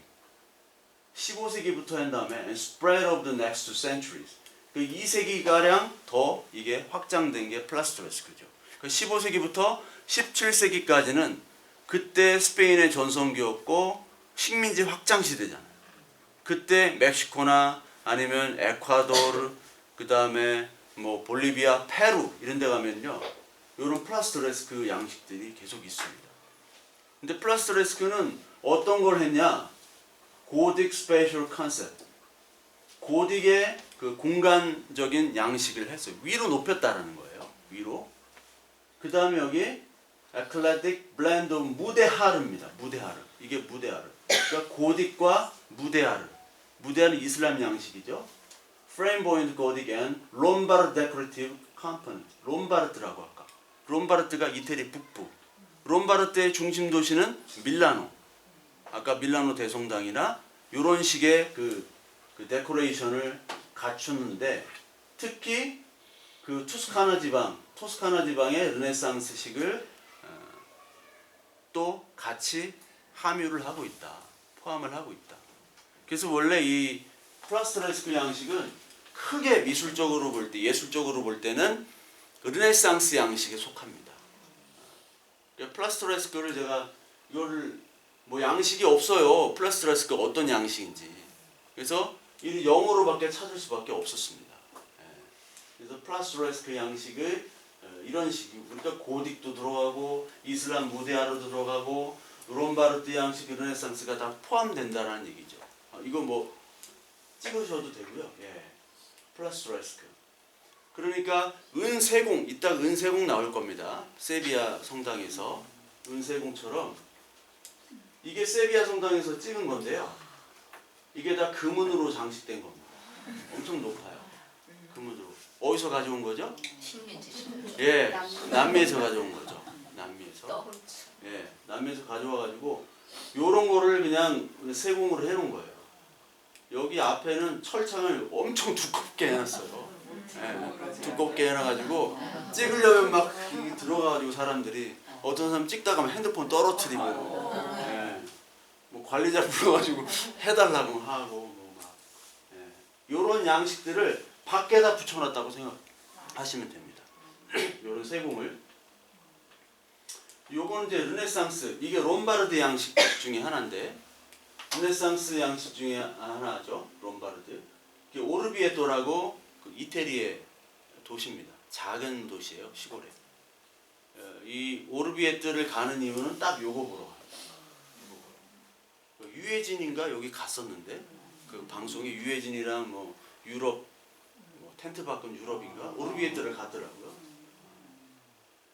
15세기부터 한 다음에 and spread of the next two centuries. 그 2세기가량 더 이게 확장된 게 플라스토레스크죠. 그 15세기부터 17세기까지는 그때 스페인의 전성기였고 식민지 확장 시대잖아요. 그때 멕시코나 아니면 에콰도르, 그 다음에 뭐 볼리비아, 페루 이런 데 가면요, 이런 플라스토레스크 양식들이 계속 있습니다. 근데 플라스토레스크는 어떤 걸 했냐? 고딕 스페셜 컨셉트. 고딕의 그 공간적인 양식을 했어요. 위로 높였다라는 거예요. 위로. 그 다음에 여기 에클레틱 블렌드 무데하르입니다. 무데하르. 이게 무데하르. 그러니까 고딕과 무데하르. 무데하르 이슬람 양식이죠. 프레임보인트 고딕 앤 롬바르 데코레이티브 컴포넌트. 롬바르트라고 할까. 롬바르트가 이태리 북부. 롬바르트의 중심 도시는 밀라노. 아까 밀라노 대성당이나 이런 식의 그 데코레이션을 갖추는데, 특히 그 토스카나 지방의 르네상스식을 또 같이 함유를 하고 있다. 포함을 하고 있다. 그래서 원래 이 플라스토레스크 양식은 크게 미술적으로 볼 때, 예술적으로 볼 때는 르네상스 양식에 속합니다. 플라스토레스크를 제가 이거를 뭐 양식이 없어요. 플라스토레스크가 어떤 양식인지. 그래서 이 영어로밖에 찾을 수밖에 없었습니다. 그래서 플라스토레스크 양식을 이런 식이고, 그러니까 고딕도 들어가고 이슬람 무데하르도 들어가고 롬바르트 양식 르네상스가 다 포함된다라는 얘기죠. 이거 뭐 찍으셔도 되고요. 플라스토레스크. 그러니까 은세공, 이따 은세공 나올 겁니다. 세비야 성당에서 은세공처럼 이게 세비야 성당에서 찍은 건데요. 이게 다 금은으로 장식된 겁니다. 엄청 높아요. 금은으로. 어디서 가져온 거죠? 남미에서 가져온 거죠. 남미에서. 남미에서 가져와가지고 요런 거를 그냥 세공으로 해놓은 거예요. 여기 앞에는 철창을 엄청 두껍게 해놨어요. 두껍게 해놔가지고 찍으려면 막 들어가가지고 사람들이, 어떤 사람 찍다가 핸드폰 떨어뜨리고, 뭐 관리자 불러가지고 해달라고 하고, 뭐 막 요런 양식들을 밖에다 붙여놨다고 생각하시면 됩니다. 요런 세공을. 요건 이제 르네상스, 이게 롬바르드 양식 중에 하나인데, 르네상스 양식 중에 하나죠. 롬바르드. 이게 오르비에토라고 그 이태리의 도시입니다. 작은 도시예요. 시골에. 이 오르비에토를 가는 이유는 딱 요거 보러 가요. 유해진인가 여기 갔었는데, 그 방송에 유해진이랑 뭐 유럽 뭐 텐트 박은 유럽인가 오르비에토를 가더라고요.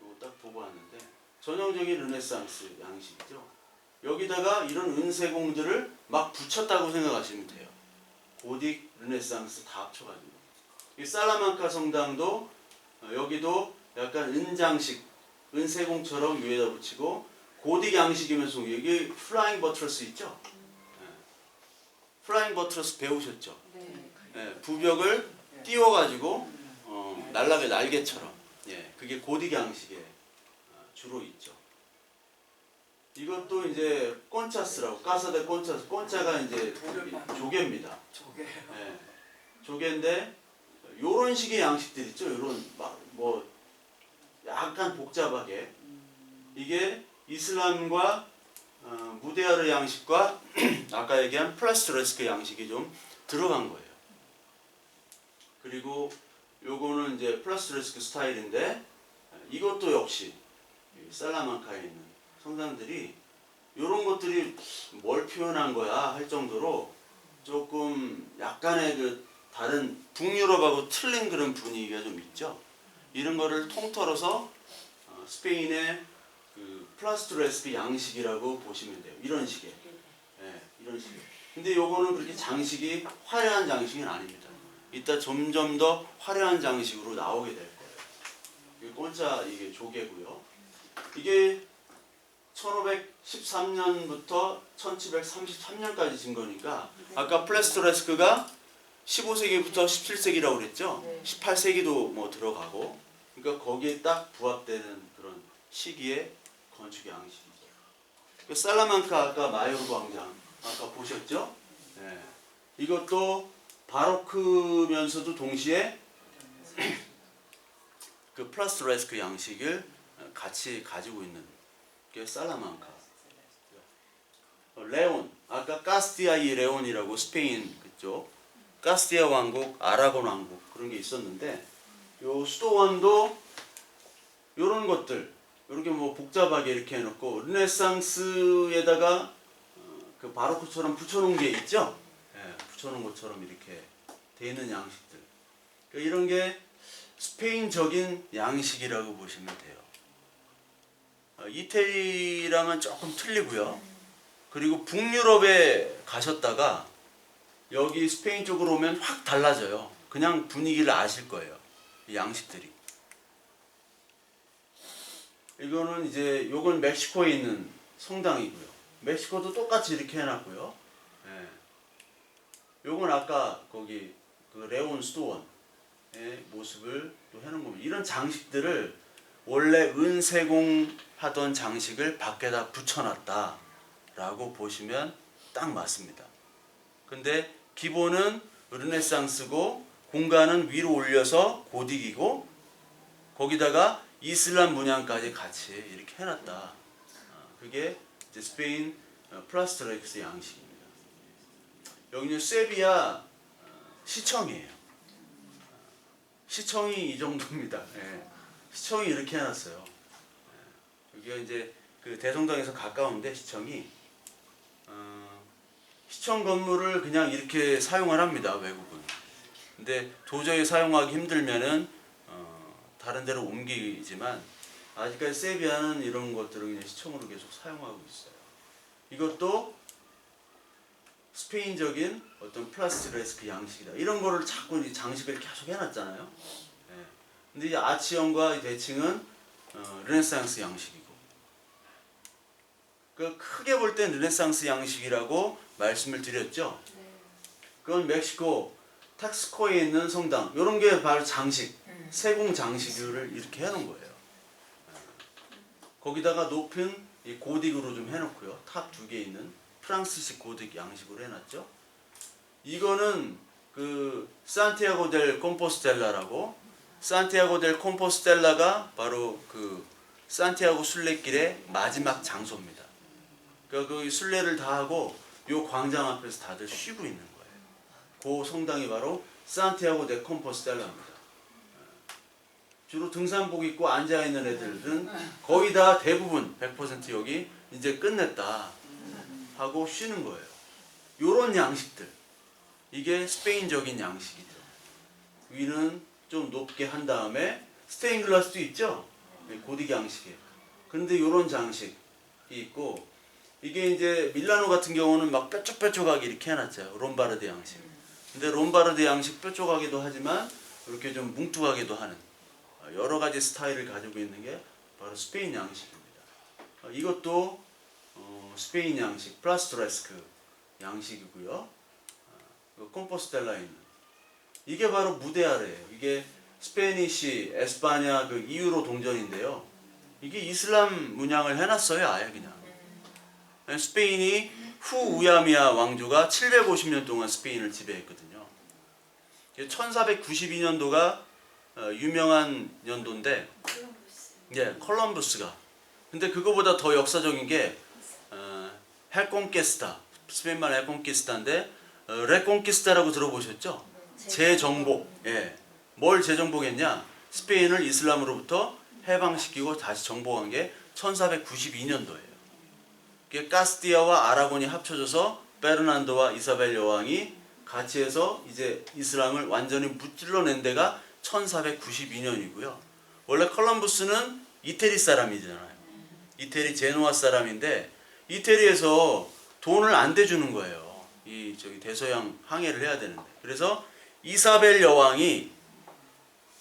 요거 딱 보고 왔는데 전형적인 르네상스 양식이죠. 여기다가 이런 은세공들을 막 붙였다고 생각하시면 돼요. 고딕, 르네상스 다 합쳐가지고. 이 살라만카 성당도 여기도 약간 은장식, 은세공처럼 위에다 붙이고 고딕 양식이면서 여기 플라잉 버트러스 있죠? 플라잉 버트러스 배우셨죠? 네. 부벽을 띄워가지고 날라게 날개처럼. 그게 고딕 양식에 주로 있죠. 이것도 이제 꼰차스라고, 까사데 꼰차스. 꼰차가 이제 조개입니다. 조개인데 요런 식의 양식들 있죠. 요런 뭐 약간 복잡하게 이게 이슬람과 무데아르 양식과 아까 얘기한 플라스트레스크 양식이 좀 들어간 거예요. 그리고 요거는 이제 플라스트레스크 스타일인데 이것도 역시 살라만카에 있는 성당들이 요런 것들이 뭘 표현한 거야 할 정도로 조금 약간의 그 다른 북유럽하고 틀린 그런 분위기가 좀 있죠. 이런 거를 통틀어서 스페인의 그 플라스트레스크 양식이라고 보시면 돼요. 이런 식의. 이런 식의. 근데 요거는 그렇게 장식이 화려한 장식은 아닙니다. 이따 점점 더 화려한 장식으로 나오게 될 거예요. 이게 꼰차, 이게 조개고요. 이게 1513년부터 1733년까지 진 거니까 아까 플라스트레스크가 15세기부터 17세기라고 그랬죠? 18세기도 뭐 들어가고 그러니까 거기에 딱 부합되는 그런 시기의 건축 양식이죠. 그 살라만카 아까 마요르 광장 아까 보셨죠? 이것도 바로크면서도 동시에 그 플라스트레스크 양식을 같이 가지고 있는 게 살라만카. 레온, 아까 카스티아이 레온이라고 스페인 그쪽 카스티아 왕국, 아라곤 왕국 그런 게 있었는데 요 수도원도 요런 것들 이렇게 뭐 복잡하게 이렇게 해놓고 르네상스에다가 그 바로크처럼 붙여놓은 게 있죠? 붙여놓은 것처럼 이렇게 돼 있는 양식들. 그러니까 이런 게 스페인적인 양식이라고 보시면 돼요. 이태리랑은 조금 틀리고요. 그리고 북유럽에 가셨다가 여기 스페인 쪽으로 오면 확 달라져요. 그냥 분위기를 아실 거예요. 이 양식들이. 이거는 이제 요건 멕시코에 있는 성당이고요. 멕시코도 똑같이 이렇게 해놨고요. 요건 아까 거기 그 레온 수도원의 모습을 또 해놓은 겁니다. 이런 장식들을 원래 은세공 하던 장식을 밖에다 붙여놨다 라고 보시면 딱 맞습니다. 근데 기본은 르네상스고 공간은 위로 올려서 고딕이고 거기다가 이슬람 문양까지 같이 이렇게 해놨다. 그게 이제 스페인 플라스트레스크 양식입니다. 여기는 세비야 시청이에요. 시청이 이 정도입니다. 시청이 이렇게 해놨어요. 여기가 이제 그 대성당에서 가까운데 시청이 시청 건물을 그냥 이렇게 사용을 합니다. 외국은. 근데 도저히 사용하기 힘들면은 다른 데로 옮기지만 아직까지 세비야는 이런 것들을 그냥 시청으로 계속 사용하고 있어요. 이것도 스페인적인 어떤 플라스트레스크 양식이다. 이런 거를 자꾸 이제 장식을 계속 해놨잖아요. 근데 이 아치형과 이 대칭은 르네상스 양식이고. 그 크게 볼 땐 르네상스 양식이라고 말씀을 드렸죠. 그건 멕시코 탁스코에 있는 성당. 이런 게 바로 장식, 세공 장식을 이렇게 해놓은 거예요. 거기다가 높은 이 고딕으로 좀 해놓고요. 탑 두 개 있는 프랑스식 고딕 양식으로 해놨죠. 이거는 그 산티아고 델 콤포스텔라라고, 산티아고 델 콤포스텔라가 바로 그 산티아고 순례길의 마지막 장소입니다. 그러니까 그 순례를 다 하고 요 광장 앞에서 다들 쉬고 있는 거예요. 그 성당이 바로 산티아고 델 콤포스텔라입니다. 주로 등산복 입고 앉아 있는 애들은 거의 다 대부분 100% 여기 이제 끝냈다 하고 쉬는 거예요. 요런 양식들. 이게 스페인적인 양식이죠. 위는 좀 높게 한 다음에 스테인 글라스도 있죠. 고딕 양식에. 그런데 요런 장식이 있고 이게 이제 밀라노 같은 경우는 막 뾰족뾰족하게 이렇게 해놨죠. 롬바르드 양식. 근데 롬바르드 양식 뾰족하기도 하지만 이렇게 좀 뭉툭하기도 하는 여러 가지 스타일을 가지고 있는 게 바로 스페인 양식입니다. 이것도 스페인 양식, 플라스토레스크 양식이고요. 콤포스텔라에 있는 이게 바로 무데아르예요. 이게 스페니시, 에스파냐 그 이후로 동전인데요. 이게 이슬람 문양을 해놨어요, 아예 그냥. 스페인이 후우야미아 왕조가 750년 동안 스페인을 지배했거든요. 1492년도가 유명한 연도인데, 예, 콜럼부스가. 근데 그거보다 더 역사적인 게 헬콘케스타, 스페인말 헬콘케스타인데 레콘키스타라고 들어보셨죠? 재정복. 예. 뭘 재정복했냐? 스페인을 이슬람으로부터 해방시키고 다시 정복한 게 1492년도예요. 카스티아와 아라곤이 합쳐져서 베르난도와 이사벨 여왕이 같이 해서 이제 이슬람을 완전히 무찔러낸 데가 1492년이고요. 원래 콜럼부스는 이태리 사람이잖아요. 이태리 제노아 사람인데 이태리에서 돈을 안 대주는 거예요. 이 저기 대서양 항해를 해야 되는데. 그래서 이사벨 여왕이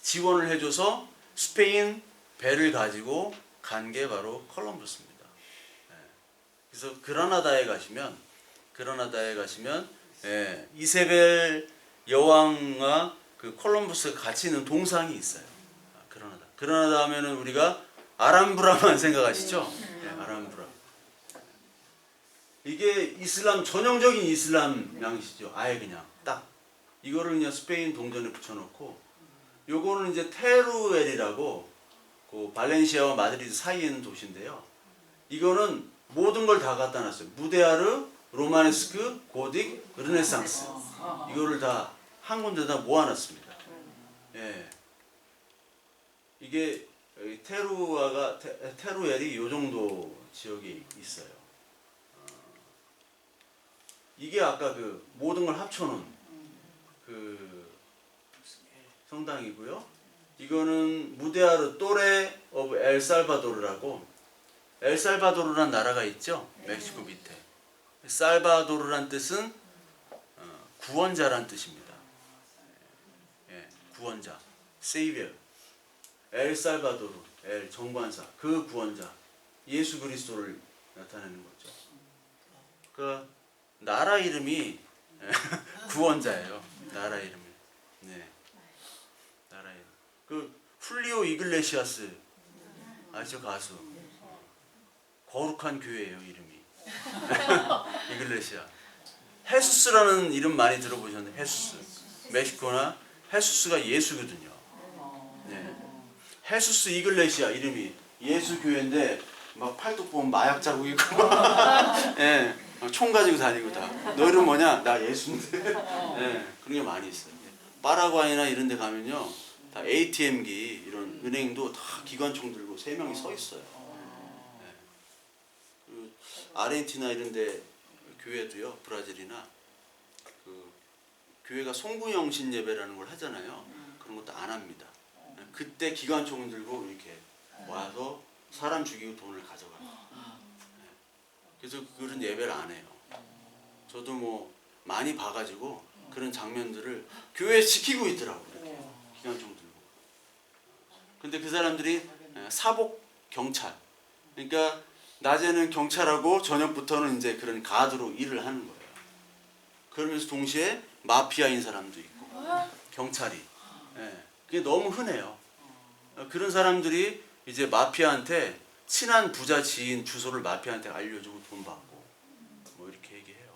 지원을 해줘서 스페인 배를 가지고 간 게 바로 콜럼부스입니다. 그래서 그라나다에 가시면 이세벨 여왕과 그 콜럼부스가 같이 있는 동상이 있어요. 그라나다 하면은 우리가 아람브라만 생각하시죠? 네, 아람브라. 이게 이슬람 전형적인 이슬람 양식이죠. 아예 그냥 딱 이거를 그냥 스페인 동전에 붙여놓고 요거는 이제 테루엘이라고 그 발렌시아와 마드리드 사이에 있는 도시인데요. 이거는 모든 걸 다 갖다 놨어요. 무데아르, 로마네스크, 고딕, 르네상스. 이거를 다 한 군데다 모아놨습니다. 예. 이게 테루엘이 요 정도 지역에 있어요. 이게 아까 그 모든 걸 합쳐놓은 그 성당이고요. 이거는 무데아르 또레 오브 엘살바도르라고, 엘살바도르란 나라가 있죠. 멕시코 밑에. 살바도르란 뜻은 구원자란 뜻입니다. 예, 구원자, 세이비어. 엘살바도르, 엘 정관사, 그 구원자, 예수 그리스도를 나타내는 거죠. 그 나라 이름이 구원자예요. 나라 이름이. 네. 나라 이름. 그 훌리오 이글레시아스 아시죠? 가수. 거룩한 교회예요, 이름이. 이글레시아. 헤수스라는 이름 많이 들어보셨는데, 헤수스. 멕시코나 헤수스가 예수거든요. 네. 헤수스 이글레시아 이름이 예수 교회인데 막 팔뚝 보면 마약 자국 있고 예, 총 가지고 다니고 다. 너 이름 뭐냐? 나 예수인데. 예, 그런 게 많이 있어요. 파라과이나 이런 데 가면요. 다 ATM기 이런 은행도 다 기관총 들고 3명이 서 있어요. 예. 그 아르헨티나 이런 데 교회도요. 브라질이나 그 교회가 송구영신 예배라는 걸 하잖아요. 그런 것도 안 합니다. 그때 기관총을 들고 이렇게 와서 사람 죽이고 돈을 가져가요. 그래서 그런 예배를 안 해요. 저도 뭐 많이 봐가지고 그런 장면들을 교회에 지키고 있더라고요. 이렇게 기관총 들고. 근데 그 사람들이 사복 경찰. 그러니까 낮에는 경찰하고 저녁부터는 이제 그런 가드로 일을 하는 거예요. 그러면서 동시에 마피아인 사람도 있고 경찰이. 예, 그게 너무 흔해요. 그런 사람들이 이제 마피아한테 친한 부자 지인 주소를 마피아한테 알려주고 돈 받고 뭐 이렇게 얘기해요.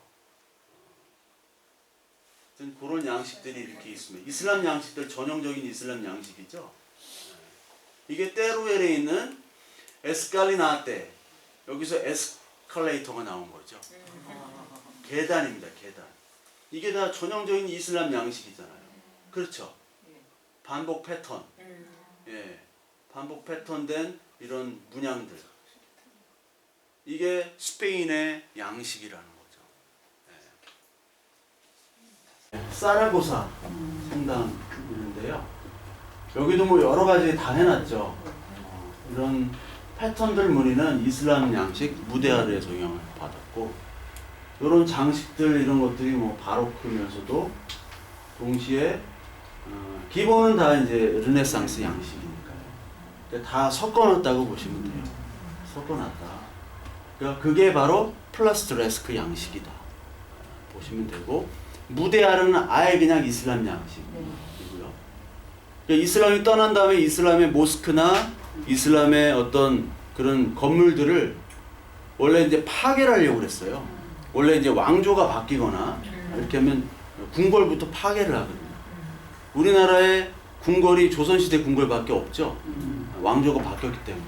그런 양식들이 이렇게 있습니다. 이슬람 양식들 전형적인 이슬람 양식이죠. 이게 테루엘에 있는 에스칼리나테, 여기서 에스컬레이터가 나온 거죠. 계단입니다. 계단. 이게 다 전형적인 이슬람 양식이잖아요. 그렇죠. 반복 패턴. 예, 반복 패턴된 이런 문양들. 이게 스페인의 양식이라는 거죠. 예. 사라고사 성당인데요. 여기도 뭐 여러 가지 다 해놨죠. 이런 패턴들 무늬는 이슬람 양식 무대아르에서 영향을 받았고, 이런 장식들 이런 것들이 뭐 바로크면서도 동시에 기본은 다 이제 르네상스 양식이니까요. 그러니까 다 섞어놨다고 보시면 돼요. 섞어놨다. 그러니까 그게 바로 플라스트레스크 양식이다 보시면 되고, 무대아르는 아예 그냥 이슬람 양식이고요. 그러니까 이슬람이 떠난 다음에 이슬람의 모스크나 이슬람의 어떤 그런 건물들을 원래 이제 파괴를 하려고 그랬어요. 원래 이제 왕조가 바뀌거나 이렇게 하면 궁궐부터 파괴를 하거든요. 우리나라에 궁궐이 조선시대 궁궐밖에 없죠. 왕조가 바뀌었기 때문에.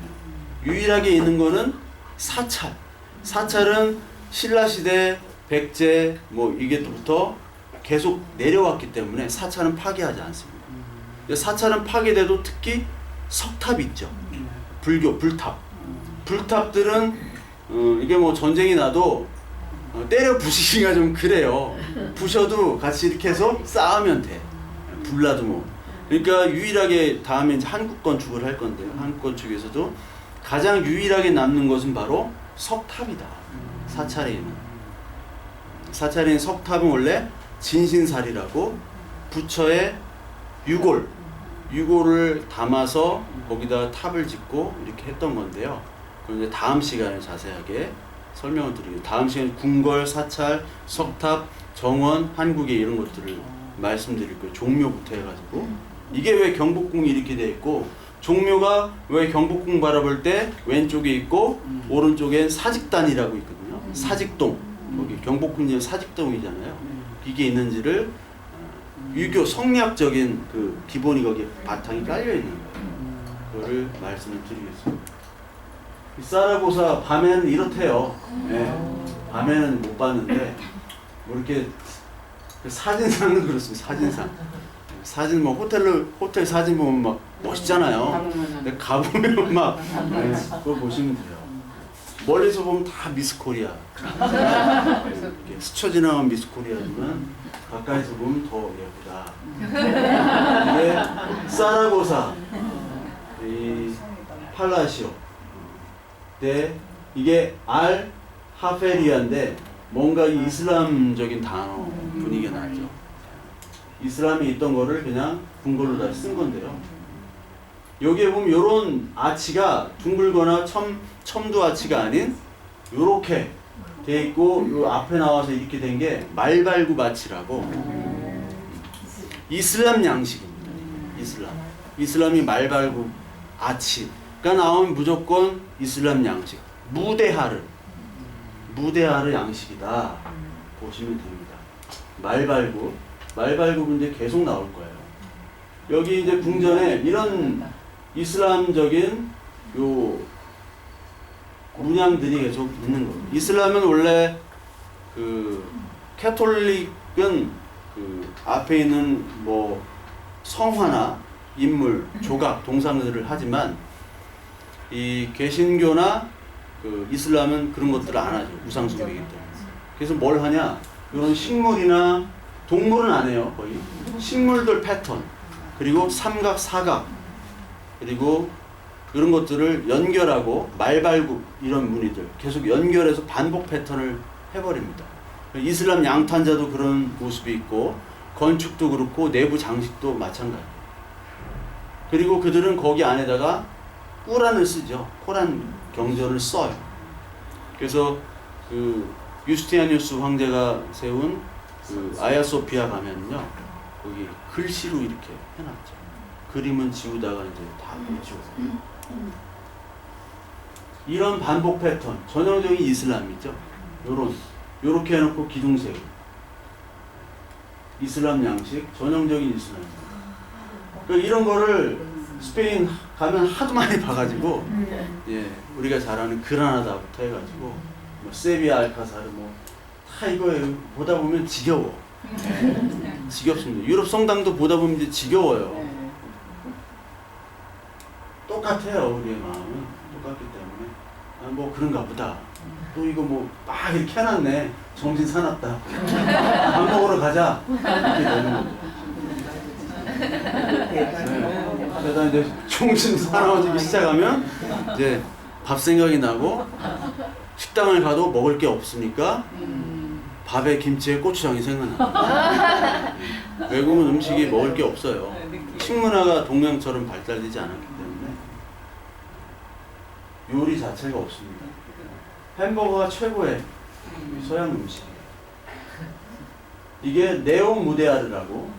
유일하게 있는 거는 사찰. 사찰은 신라시대, 백제 뭐 이게부터 계속 내려왔기 때문에 사찰은 파괴하지 않습니다. 사찰은 파괴돼도 특히 석탑 있죠. 불교 불탑. 불탑들은 이게 뭐 전쟁이 나도 때려 부시기가 좀 그래요. 부셔도 같이 이렇게 해서 쌓으면 돼. 불나도 뭐. 그러니까 유일하게 다음에 이제 한국 건축을 할 건데요. 한국 건축에서도 가장 유일하게 남는 것은 바로 석탑이다. 사찰에 있는. 사찰에 있는 석탑은 원래 진신살이라고 부처의 유골을 담아서 거기다 탑을 짓고 이렇게 했던 건데요. 그럼 이제 다음 시간에 자세하게 설명을 드리겠습니다. 다음 시간에 궁궐, 사찰, 석탑, 정원, 한국에 이런 것들을 말씀드릴 거예요. 종묘부터 해가지고 이게 왜 경복궁이 이렇게 돼 있고, 종묘가 왜 경복궁 바라볼 때 왼쪽에 있고 오른쪽엔 사직단이라고 있거든요. 사직동, 거기 경복궁이 사직동이잖아요. 이게 있는지를 유교 성리학적인 그 기본이 거기에 바탕이 깔려 있는 거예요. 그거를 말씀을 드리겠습니다. 이 사라고사 밤에는 이렇대요. 네. 밤에는 못 봤는데 뭐 이렇게 사진상은 그렇습니다. 사진 뭐 호텔 사진 보면 막 멋있잖아요. 근데 가보면 막 네, 그거 보시면 돼요. 멀리서 보면 다 미스 코리아. 이렇게 스쳐 지나간 미스 코리아지만 가까이서 보면 더 예쁘다. 이게 사라고사, 이 팔라시오. 네, 이게 알 하페리아인데 뭔가 이슬람적인 단어 분위기가 나죠. 이슬람이 있던 거를 그냥 궁궐로 다시 쓴 건데요. 여기에 보면 요런 아치가 둥글거나 첨두 아치가 아닌 요렇게 돼 있고, 요 앞에 나와서 이렇게 된 게 말발굽 아치라고 이슬람 양식입니다. 이슬람이 말발굽 아치가 나오면 무조건 이슬람 양식. 무대하르 양식이다 보시면 됩니다. 말발굽은 이제 계속 나올 거예요. 여기 이제 궁전에 이런 이슬람적인 요 문양들이 계속 있는 거예요. 이슬람은 원래 그 캐톨릭은 그 앞에 있는 뭐 성화나 인물, 조각, 동상들을 하지만 이 개신교나 그 이슬람은 그런 것들을 안 하죠. 우상 숭배이기 때문에. 그래서 뭘 하냐? 이런 식물이나 동물은 안 해요. 거의 식물들 패턴, 그리고 삼각, 사각, 그리고 이런 것들을 연결하고 말발굽 이런 무늬들 계속 연결해서 반복 패턴을 해버립니다. 이슬람 양탄자도 그런 모습이 있고, 건축도 그렇고 내부 장식도 마찬가지예요. 그리고 그들은 거기 안에다가 꾸란을 쓰죠. 코란 경전을 써요. 그래서 그 유스티아니우스 황제가 세운 그 아야소피아 가면요, 거기 글씨로 이렇게 해놨죠. 그림은 지우다가 이제 다 지우고. 이런 반복 패턴, 전형적인 이슬람이죠. 요렇게 해놓고 기둥 세우고. 이슬람 양식, 전형적인 이슬람입니다. 그러니까 이런 거를 스페인 가면 하도 많이 봐가지고, 예, 우리가 잘 아는 그라나다부터 해가지고, 뭐 세비야, 알카사르, 뭐 다 이거 보다 보면 지겨워. 예, 지겹습니다. 유럽 성당도 보다 보면 이제 지겨워요. 똑같아요. 우리의 마음은 똑같기 때문에 뭐 그런가 보다. 또 이거 뭐 막 이렇게 해놨네. 정신 사납다. 밥 먹으러 가자. 이렇게 되는 거죠. 네. 그러다 이제 정신 사나워지기 시작하면 이제 밥 생각이 나고 식당을 가도 먹을 게 없으니까 밥에 김치에 고추장이 생각나. 외국은 음식이 먹을 게 없어요. 식문화가 동양처럼 발달되지 않았기 때문에 요리 자체가 없습니다. 햄버거가 최고의 서양 음식이에요. 이게 네온 무데아르라고,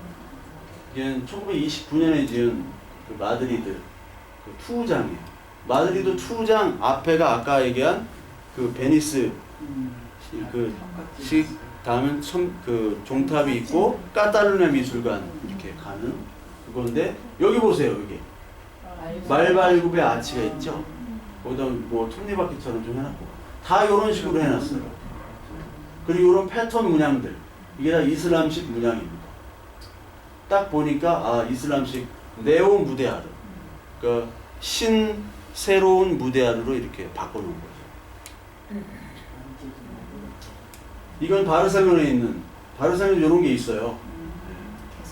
이게 1929년에 지은 그 마드리드 그 투우장이에요. 마드리드 투우장 앞에가 아까 얘기한 그 베니스 다음은 그 종탑이 있고 까타르냐 미술관 이렇게 가는 그건데, 여기 보세요. 여기 말발굽의 아치가 있죠. 거기다 뭐 톱니바퀴처럼 좀 해놨고 다 이런 식으로 해놨어요. 그리고 이런 패턴 문양들, 이게 다 이슬람식 문양입니다. 딱 보니까 아, 이슬람식 네오 무데아르, 그러니까 새로운 무데아르로 이렇게 바꿔놓은 거죠. 이건 바르셀로나에 있는, 바르셀로나에 이런 게 있어요.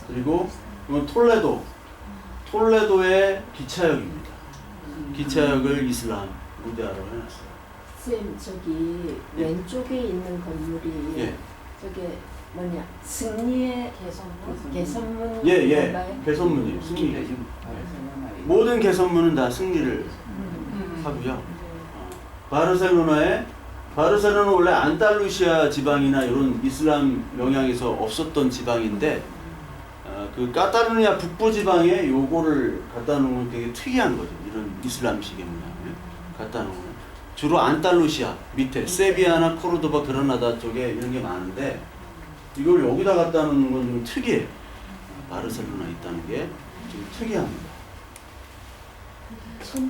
그리고 이건 톨레도의 기차역입니다. 기차역을 이슬람 무데아르로 해놨어요. 쌤, 저기 왼쪽에 있는 건물이 예. 저게 뭐냐, 승리의 개선문 예. 뭔가요? 개선문이에요. 승리. 모든 개선문은 다 승리를 하고요. 바르셀로나는 원래 안달루시아 지방이나 이런 이슬람 영향에서 없었던 지방인데, 그 카탈루냐 북부 지방에 요거를 갖다 놓은 건 되게 특이한 거죠. 이런 이슬람식의 문양을 갖다 놓은 건. 주로 안달루시아 밑에 세비야나 코르도바 그라나다 쪽에 이런 게 많은데, 이걸 여기다 갖다 놓는 건 좀 특이해요. 바르셀로나 있다는 게 좀 특이합니다.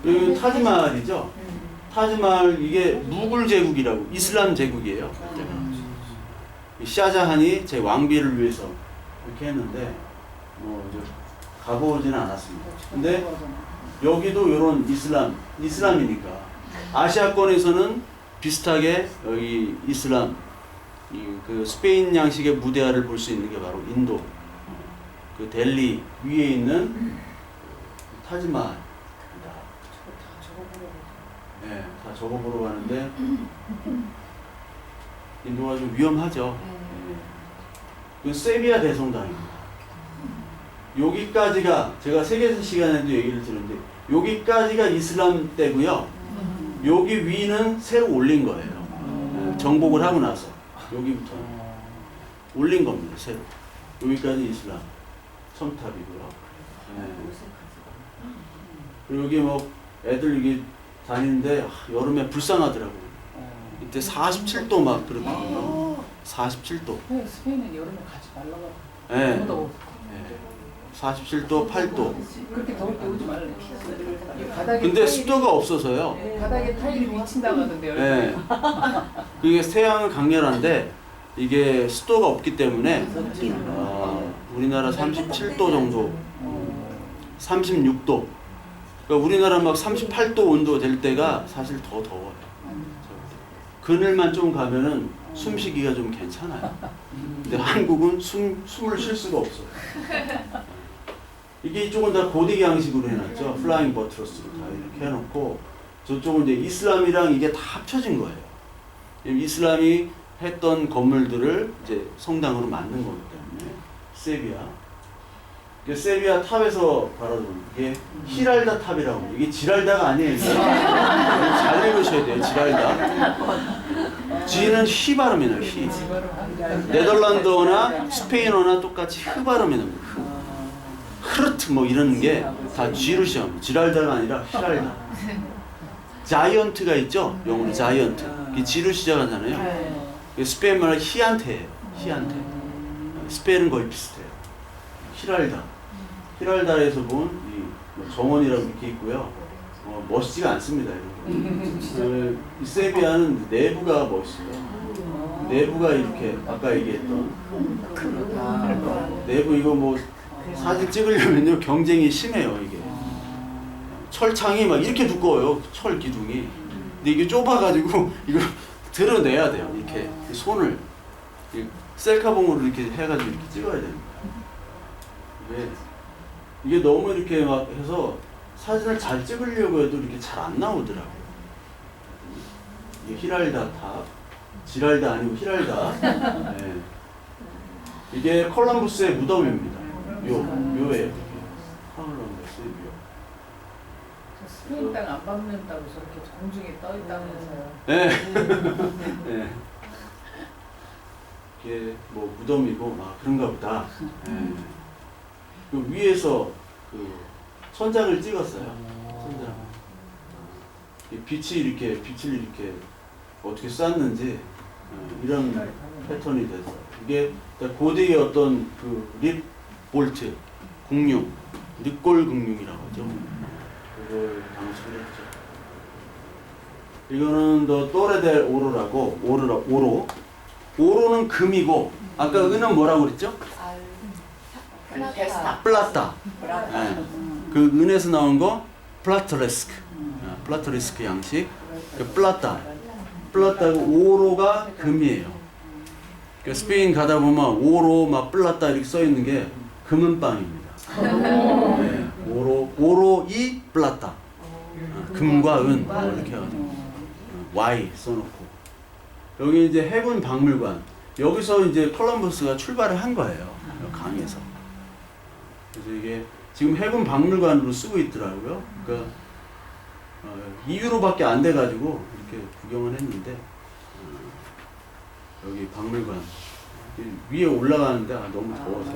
여기 타지마할이죠. 타지마할, 이게 무굴 제국이라고, 이슬람 제국이에요. 샤자한이 제 왕비를 위해서 이렇게 했는데 뭐 이제 가보지는 않았습니다. 근데 여기도 이런 이슬람이니까 아시아권에서는 비슷하게 여기 이슬람, 그 스페인 양식의 무대화를 볼 수 있는 게 바로 인도 그 델리 위에 있는 타지마할입니다. 네, 다 저거 보러 가는데 인도가 좀 위험하죠. 그 세비야 대성당입니다. 여기까지가, 제가 세계사 시간에도 얘기를 들었는데 여기까지가 이슬람 때고요. 여기 위는 새로 올린 거예요. 정복을 하고 나서 여기부터 올린 겁니다. 새로. 여기까지 이슬람 첨탑이고요. 네. 그리고 여기 뭐 애들 이게 다니는데 여름에 불쌍하더라고요. 이때 47도 막 그렇거든요. 47도. 스페인은 여름에 가지 말라고. 네. 47도, 8도. 그렇게 더울 때 오지 말래. 바닥에 근데 습도가 없어서요. 바닥에 타일이 미친다고 하던데요. 네. 그게 태양은 강렬한데 이게 습도가 없기 때문에 우리나라 37도 정도, 36도. 그러니까 우리나라 막 38도 온도 될 때가 사실 더 더워요. 그늘만 좀 가면은 숨쉬기가 좀 괜찮아요. 근데 한국은 숨을 쉴 수가 없어요. 이게 이쪽은 다 고딕 양식으로 해놨죠. 플라잉 버트러스로 다 이렇게 해놓고, 저쪽은 이제 이슬람이랑 이게 다 합쳐진 거예요. 이슬람이 했던 건물들을 이제 성당으로 만든 거기 때문에. 세비야. 세비야 탑에서 바라보는 이게 히랄다 탑이라고. 이게 지랄다가 아니에요. 잘 읽으셔야 돼요. 지랄다. 지는 휘 발음이 나요. 휘. 네덜란드어나 스페인어나 똑같이 흐 발음이 납니다. 흐르트 뭐 이런 게 다 G로 시작합니다. 지랄다가 아니라 히랄다. 자이언트가 있죠? 영어로 자이언트. 이게 G로 시작하잖아요. 스페인 말은 히안테예요. 히안테. 스페인은 거의 비슷해요. 히랄다. 히랄다에서 본 이 정원이라고 이렇게 있고요. 멋지지가 않습니다. 이 세비야는 내부가 멋있어요. 내부가 이렇게 아까 얘기했던 내부, 이거 뭐 사진 찍으려면요 경쟁이 심해요. 이게 철창이 막 이렇게 두꺼워요. 철 기둥이. 근데 이게 좁아가지고 이걸 드러내야 돼요. 이렇게 손을 셀카봉으로 이렇게 해가지고 이렇게 찍어야 됩니다. 이게 너무 이렇게 막 해서 사진을 잘 찍으려고 해도 이렇게 잘 안 나오더라고요. 이게 히랄다 탑, 지랄다 아니고 히랄다. 네. 이게 콜럼부스의 무덤입니다. 묘예요. 콜럼부스의 묘. 스페인 땅 안 밟는다고 저렇게 공중에 떠 있다면서요. 네. 네. 이게 뭐 무덤이고 그런가 보다. 네. 그 위에서 그 천장을 찍었어요. 천장. 빛을 이렇게 어떻게 쐈는지 이런 패턴이 돼서 이게 고대의 어떤 그 립 볼트 궁융, 늑골 궁융이라고 하죠. 그걸 방식을 했죠. 이거는 더 또레델 오로라고 오로는 금이고 아까 은은 뭐라고 그랬죠? 플라타. 네. 그 은에서 나온 거 플라토리스크 양식. 플라타고 오로가 금이에요. 그러니까 스페인 가다 보면 오로 막 플라타 이렇게 써 있는 게 금은빵입니다. 네. 오로 이 플라타. 금과 은 뭐 이렇게 해가지고 Y 써놓고 여기 이제 해군 박물관 여기서 이제 콜럼버스가 출발을 한 거예요. 강에서. 그래서 이게 지금 해군 박물관으로 쓰고 있더라고요. 그러니까 2유로밖에 안 돼가지고 이렇게 구경을 했는데 여기 박물관 위에 올라가는데 너무 더워서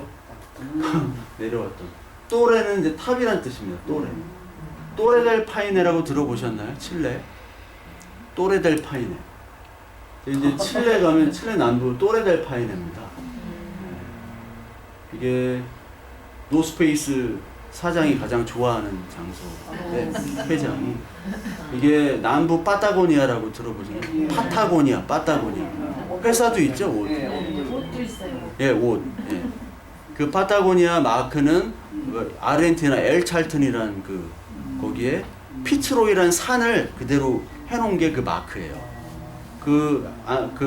내려왔던. 또레는 이제 탑이란 뜻입니다. 또레델 파이네라고 들어보셨나요? 칠레 또레델 파이네. 이제 칠레 가면 칠레 남부 또레델 파이네입니다. 이게 노스페이스 사장이 가장 좋아하는 장소인데 회장이 이게 남부 파타고니아라고 들어보시나요? 파타고니아 회사도 있죠. 옷. 옷도 있어요. 예, 옷. 예. 그 파타고니아 마크는 아르헨티나 엘 찰튼이라는 그 거기에 피츠로이라는 산을 그대로 해놓은 게 그 마크예요. 그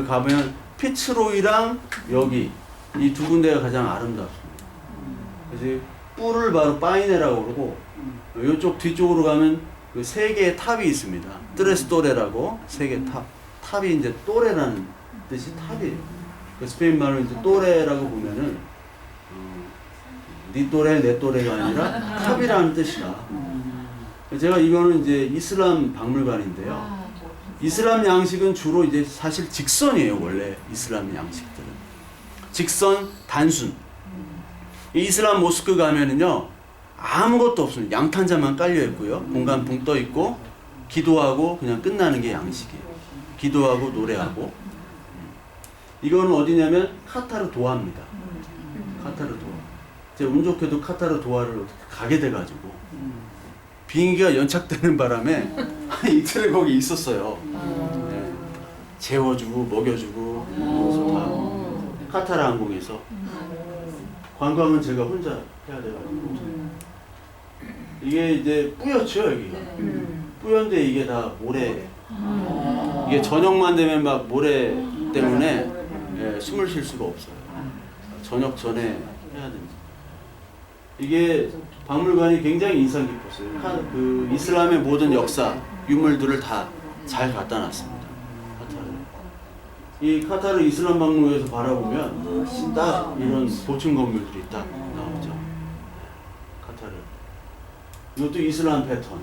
가보면 피츠로이랑 여기 이 두 군데가 가장 아름답습니다. 그래서 뿔을 바로 파이네라고 그러고 이쪽 뒤쪽으로 가면 그 세 개의 탑이 있습니다. 트레스토레라고 세 개 탑. 탑이 이제 또레라는 뜻이 탑이에요. 그 스페인 말로 이제 또레라고 보면은 니 또레 내 또레가 아니라 탑이라는 뜻이다. 제가 이거는 이제 이슬람 박물관인데요. 이슬람 양식은 주로 이제 사실 직선이에요. 원래 이슬람 양식들은 직선 단순. 이슬람 모스크 가면은요 아무것도 없습니다. 양탄자만 깔려 있고요. 공간 붕 떠 있고 기도하고 그냥 끝나는 게 양식이에요. 기도하고 노래하고. 이거는 어디냐면 카타르 도하입니다. 카타르 도하. 제가 운 좋게도 카타르 도하를 가게 돼가지고 비행기가 연착되는 바람에 이틀을 거기 있었어요. 네. 재워주고 먹여주고 다 카타르 항공에서 관광은 제가 혼자 해야 돼가지고 이게 이제 뿌옇죠 여기가. 뿌연데 이게 다 모래. 이게 저녁만 되면 막 모래 때문에 숨을 쉴 수가 없어요. 저녁 전에 해야 됩니다. 이게 박물관이 굉장히 인상 깊었어요. 그 이슬람의 모든 역사 유물들을 다 잘 갖다 놨습니다. 이 카타르 이슬람 박물관에서 바라보면 딱 이런 보충 건물들이 딱 나오죠. 카타르. 이것도 이슬람 패턴.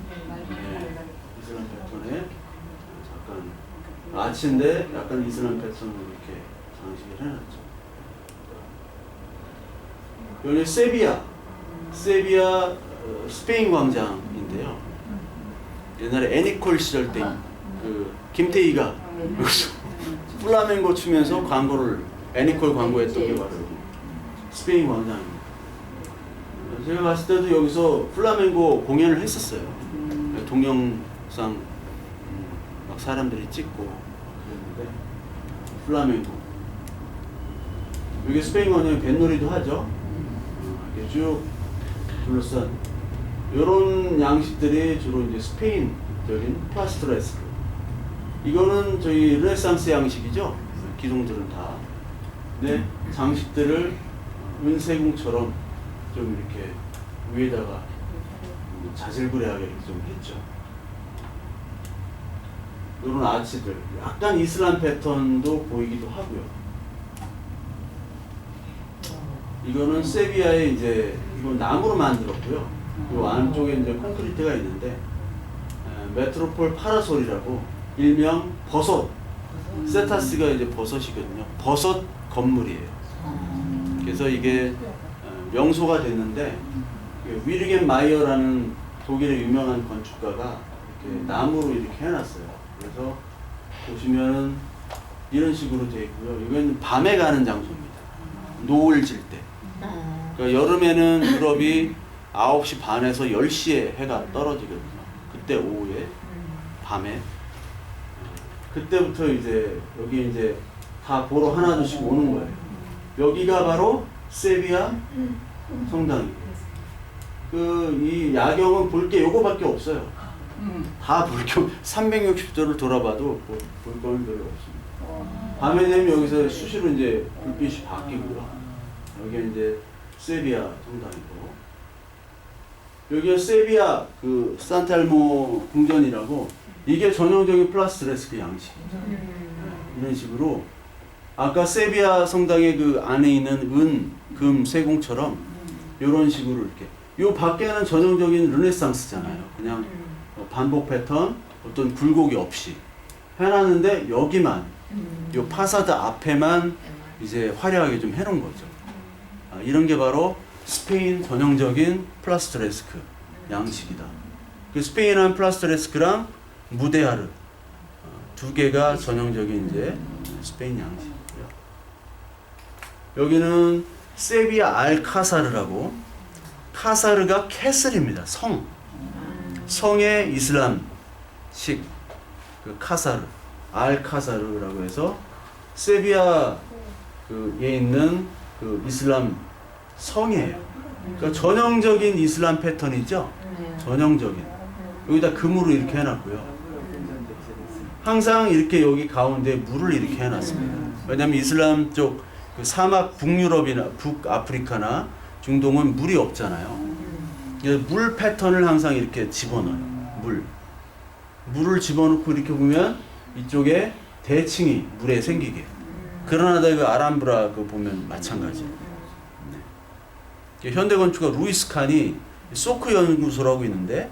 네. 이슬람 패턴에 잠깐 아치인데 약간 이슬람 패턴으로 이렇게 장식을 해놨죠. 여기 세비야 스페인 광장인데요. 옛날에 애니콜 시절 때 그 김태희가 플라멩고 추면서 광고를 애니콜 광고했던 게 바로 스페인 광장입니다. 제가 갔을 때도 여기서 플라멩고 공연을 했었어요. 동영상 막 사람들이 찍고 그랬는데 플라멩고. 여기 스페인 광장에 뱃놀이도 하죠. 이렇게 쭉 둘러싼 이런 양식들이 주로 이제 스페인적인 파스토레스크. 이거는 저희 르네상스 양식이죠. 기둥들은 다. 근데 장식들을 은세궁처럼 좀 이렇게 위에다가 자질구레하게 이렇게 좀 했죠. 이런 아치들 약간 이슬람 패턴도 보이기도 하고요. 이거는 세비야의 이제 이건 나무로 만들었고요. 이 안쪽에 이제 콘크리트가 있는데 메트로폴 파라솔이라고 일명 버섯. 세타스가 이제 버섯이거든요. 버섯 건물이에요. 그래서 이게 명소가 됐는데 위르겐 마이어라는 독일의 유명한 건축가가 이렇게 나무로 이렇게 해놨어요. 그래서 보시면은 이런 식으로 되어 있고요. 이건 밤에 가는 장소입니다. 노을 질 때. 그러니까 여름에는 유럽이 9시 반에서 10시에 해가 떨어지거든요. 그때 오후에 밤에 그때부터 이제 여기 이제 다 보러 하나둘씩 오는 거예요. 여기가 바로 세비야 성당이에요. 이 야경은 볼 게 요거밖에 없어요. 다 볼 게 360도를 돌아봐도 볼 거는 별로 없습니다. 밤에 되면 여기서 수시로 이제 불빛이 바뀌고요. 여기 이제 세비야 성당이고, 여기가 세비야 그 산텔모 궁전이라고, 이게 전형적인 플라스트레스크 양식. 이런 식으로 아까 세비야 성당의 그 안에 있는 은, 금, 세공처럼 이런 식으로 이렇게. 요 밖에는 전형적인 르네상스잖아요. 그냥 반복 패턴, 어떤 굴곡이 없이 해놨는데 여기만 요 파사드 앞에만 이제 화려하게 좀 해놓은 거죠. 이런 게 바로 스페인 전형적인 플라스트레스크 양식이다. 그 스페인한 플라스트레스크랑 무데아르 두 개가 전형적인 이제 스페인 양식이고요. 여기는 세비야 알카사르라고, 카사르가 캐슬입니다. 성의 이슬람식 그 카사르, 알카사르라고 해서 세비야에 있는 그 이슬람 성이에요. 그러니까 전형적인 이슬람 패턴이죠. 전형적인. 여기다 금으로 이렇게 해놨고요. 항상 이렇게 여기 가운데 물을 이렇게 해놨습니다. 왜냐하면 이슬람 쪽 그 사막 북유럽이나 북아프리카나 중동은 물이 없잖아요. 그래서 물 패턴을 항상 이렇게 집어넣어요. 물을 집어넣고 이렇게 보면 이쪽에 대칭이 물에 생기게. 그러나다 그 아람브라 그 보면 마찬가지예요. 네. 현대 건축가 루이스 칸이 소크 연구소라고 있는데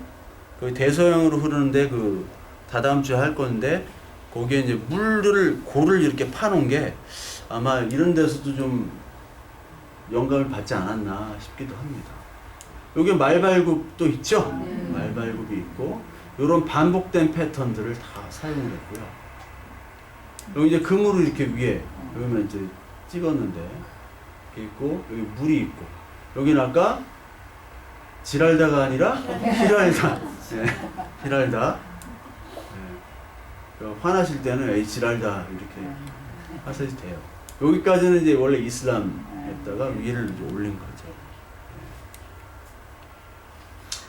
그 대서양으로 흐르는데 그 다다음 주에 할 건데 거기에 이제 골을 이렇게 파놓은 게 아마 이런 데서도 좀 영감을 받지 않았나 싶기도 합니다. 여기 말발굽도 있죠? 말발굽이 있고 이런 반복된 패턴들을 다 사용을 했고요. 여기 이제 금으로 이렇게 위에 여기만 이제 찍었는데 이렇게 있고 여기 물이 있고 여기는 아까 지랄다가 아니라 히랄다. 네, 히랄다. 네. 화나실 때는 에이 지랄다 이렇게 하셔도 돼요. 여기까지는 이제 원래 이슬람에다가 위를 이제 올린 거죠.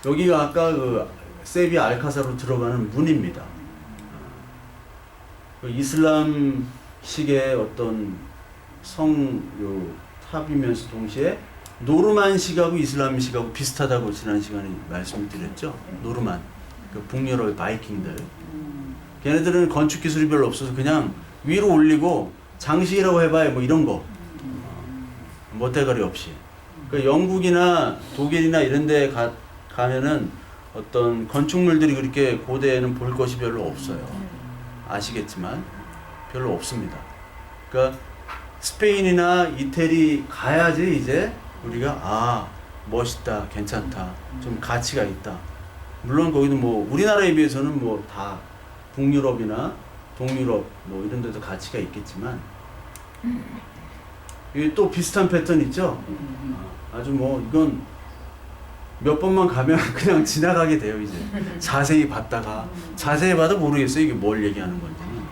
여기가 아까 그 세비야 알카사로 들어가는 문입니다. 그 이슬람식의 어떤 탑이면서 동시에 노르만식하고 이슬람식하고 비슷하다고 지난 시간에 말씀을 드렸죠. 노르만, 그 북유럽의 바이킹들. 걔네들은 건축 기술이 별로 없어서 그냥 위로 올리고 장식이라고 해봐야 뭐 이런 거. 멋대가리 없이. 그 영국이나 독일이나 이런 데 가면은 어떤 건축물들이 그렇게 고대에는 볼 것이 별로 없어요. 아시겠지만 별로 없습니다. 그러니까 스페인이나 이태리 가야지 이제 우리가 멋있다, 괜찮다, 좀 가치가 있다. 물론 거기는 뭐 우리나라에 비해서는 뭐 다 북유럽이나 동유럽 뭐 이런 데도 가치가 있겠지만 이게 또 비슷한 패턴 있죠. 아주 뭐 이건 몇 번만 가면 그냥 지나가게 돼요. 이제 자세히 봤다가 자세히 봐도 모르겠어요. 이게 뭘 얘기하는 건지는.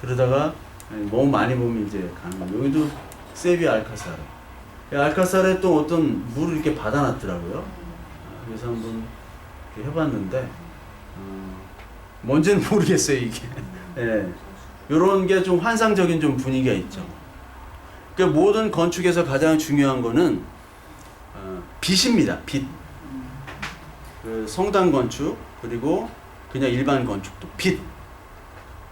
그러다가 너무 많이 보면 이제 가는 거예요. 여기도 세비야 알카사르. 알카사르에 또 어떤 물을 이렇게 받아놨더라고요. 그래서 한번 이렇게 해봤는데 뭔지는 모르겠어요 이게. 예. 이런 게 좀 환상적인 좀 분위기가 있죠. 그러니까 모든 건축에서 가장 중요한 거는 빛입니다. 빛. 그 성당 건축 그리고 그냥 일반 건축도 빛.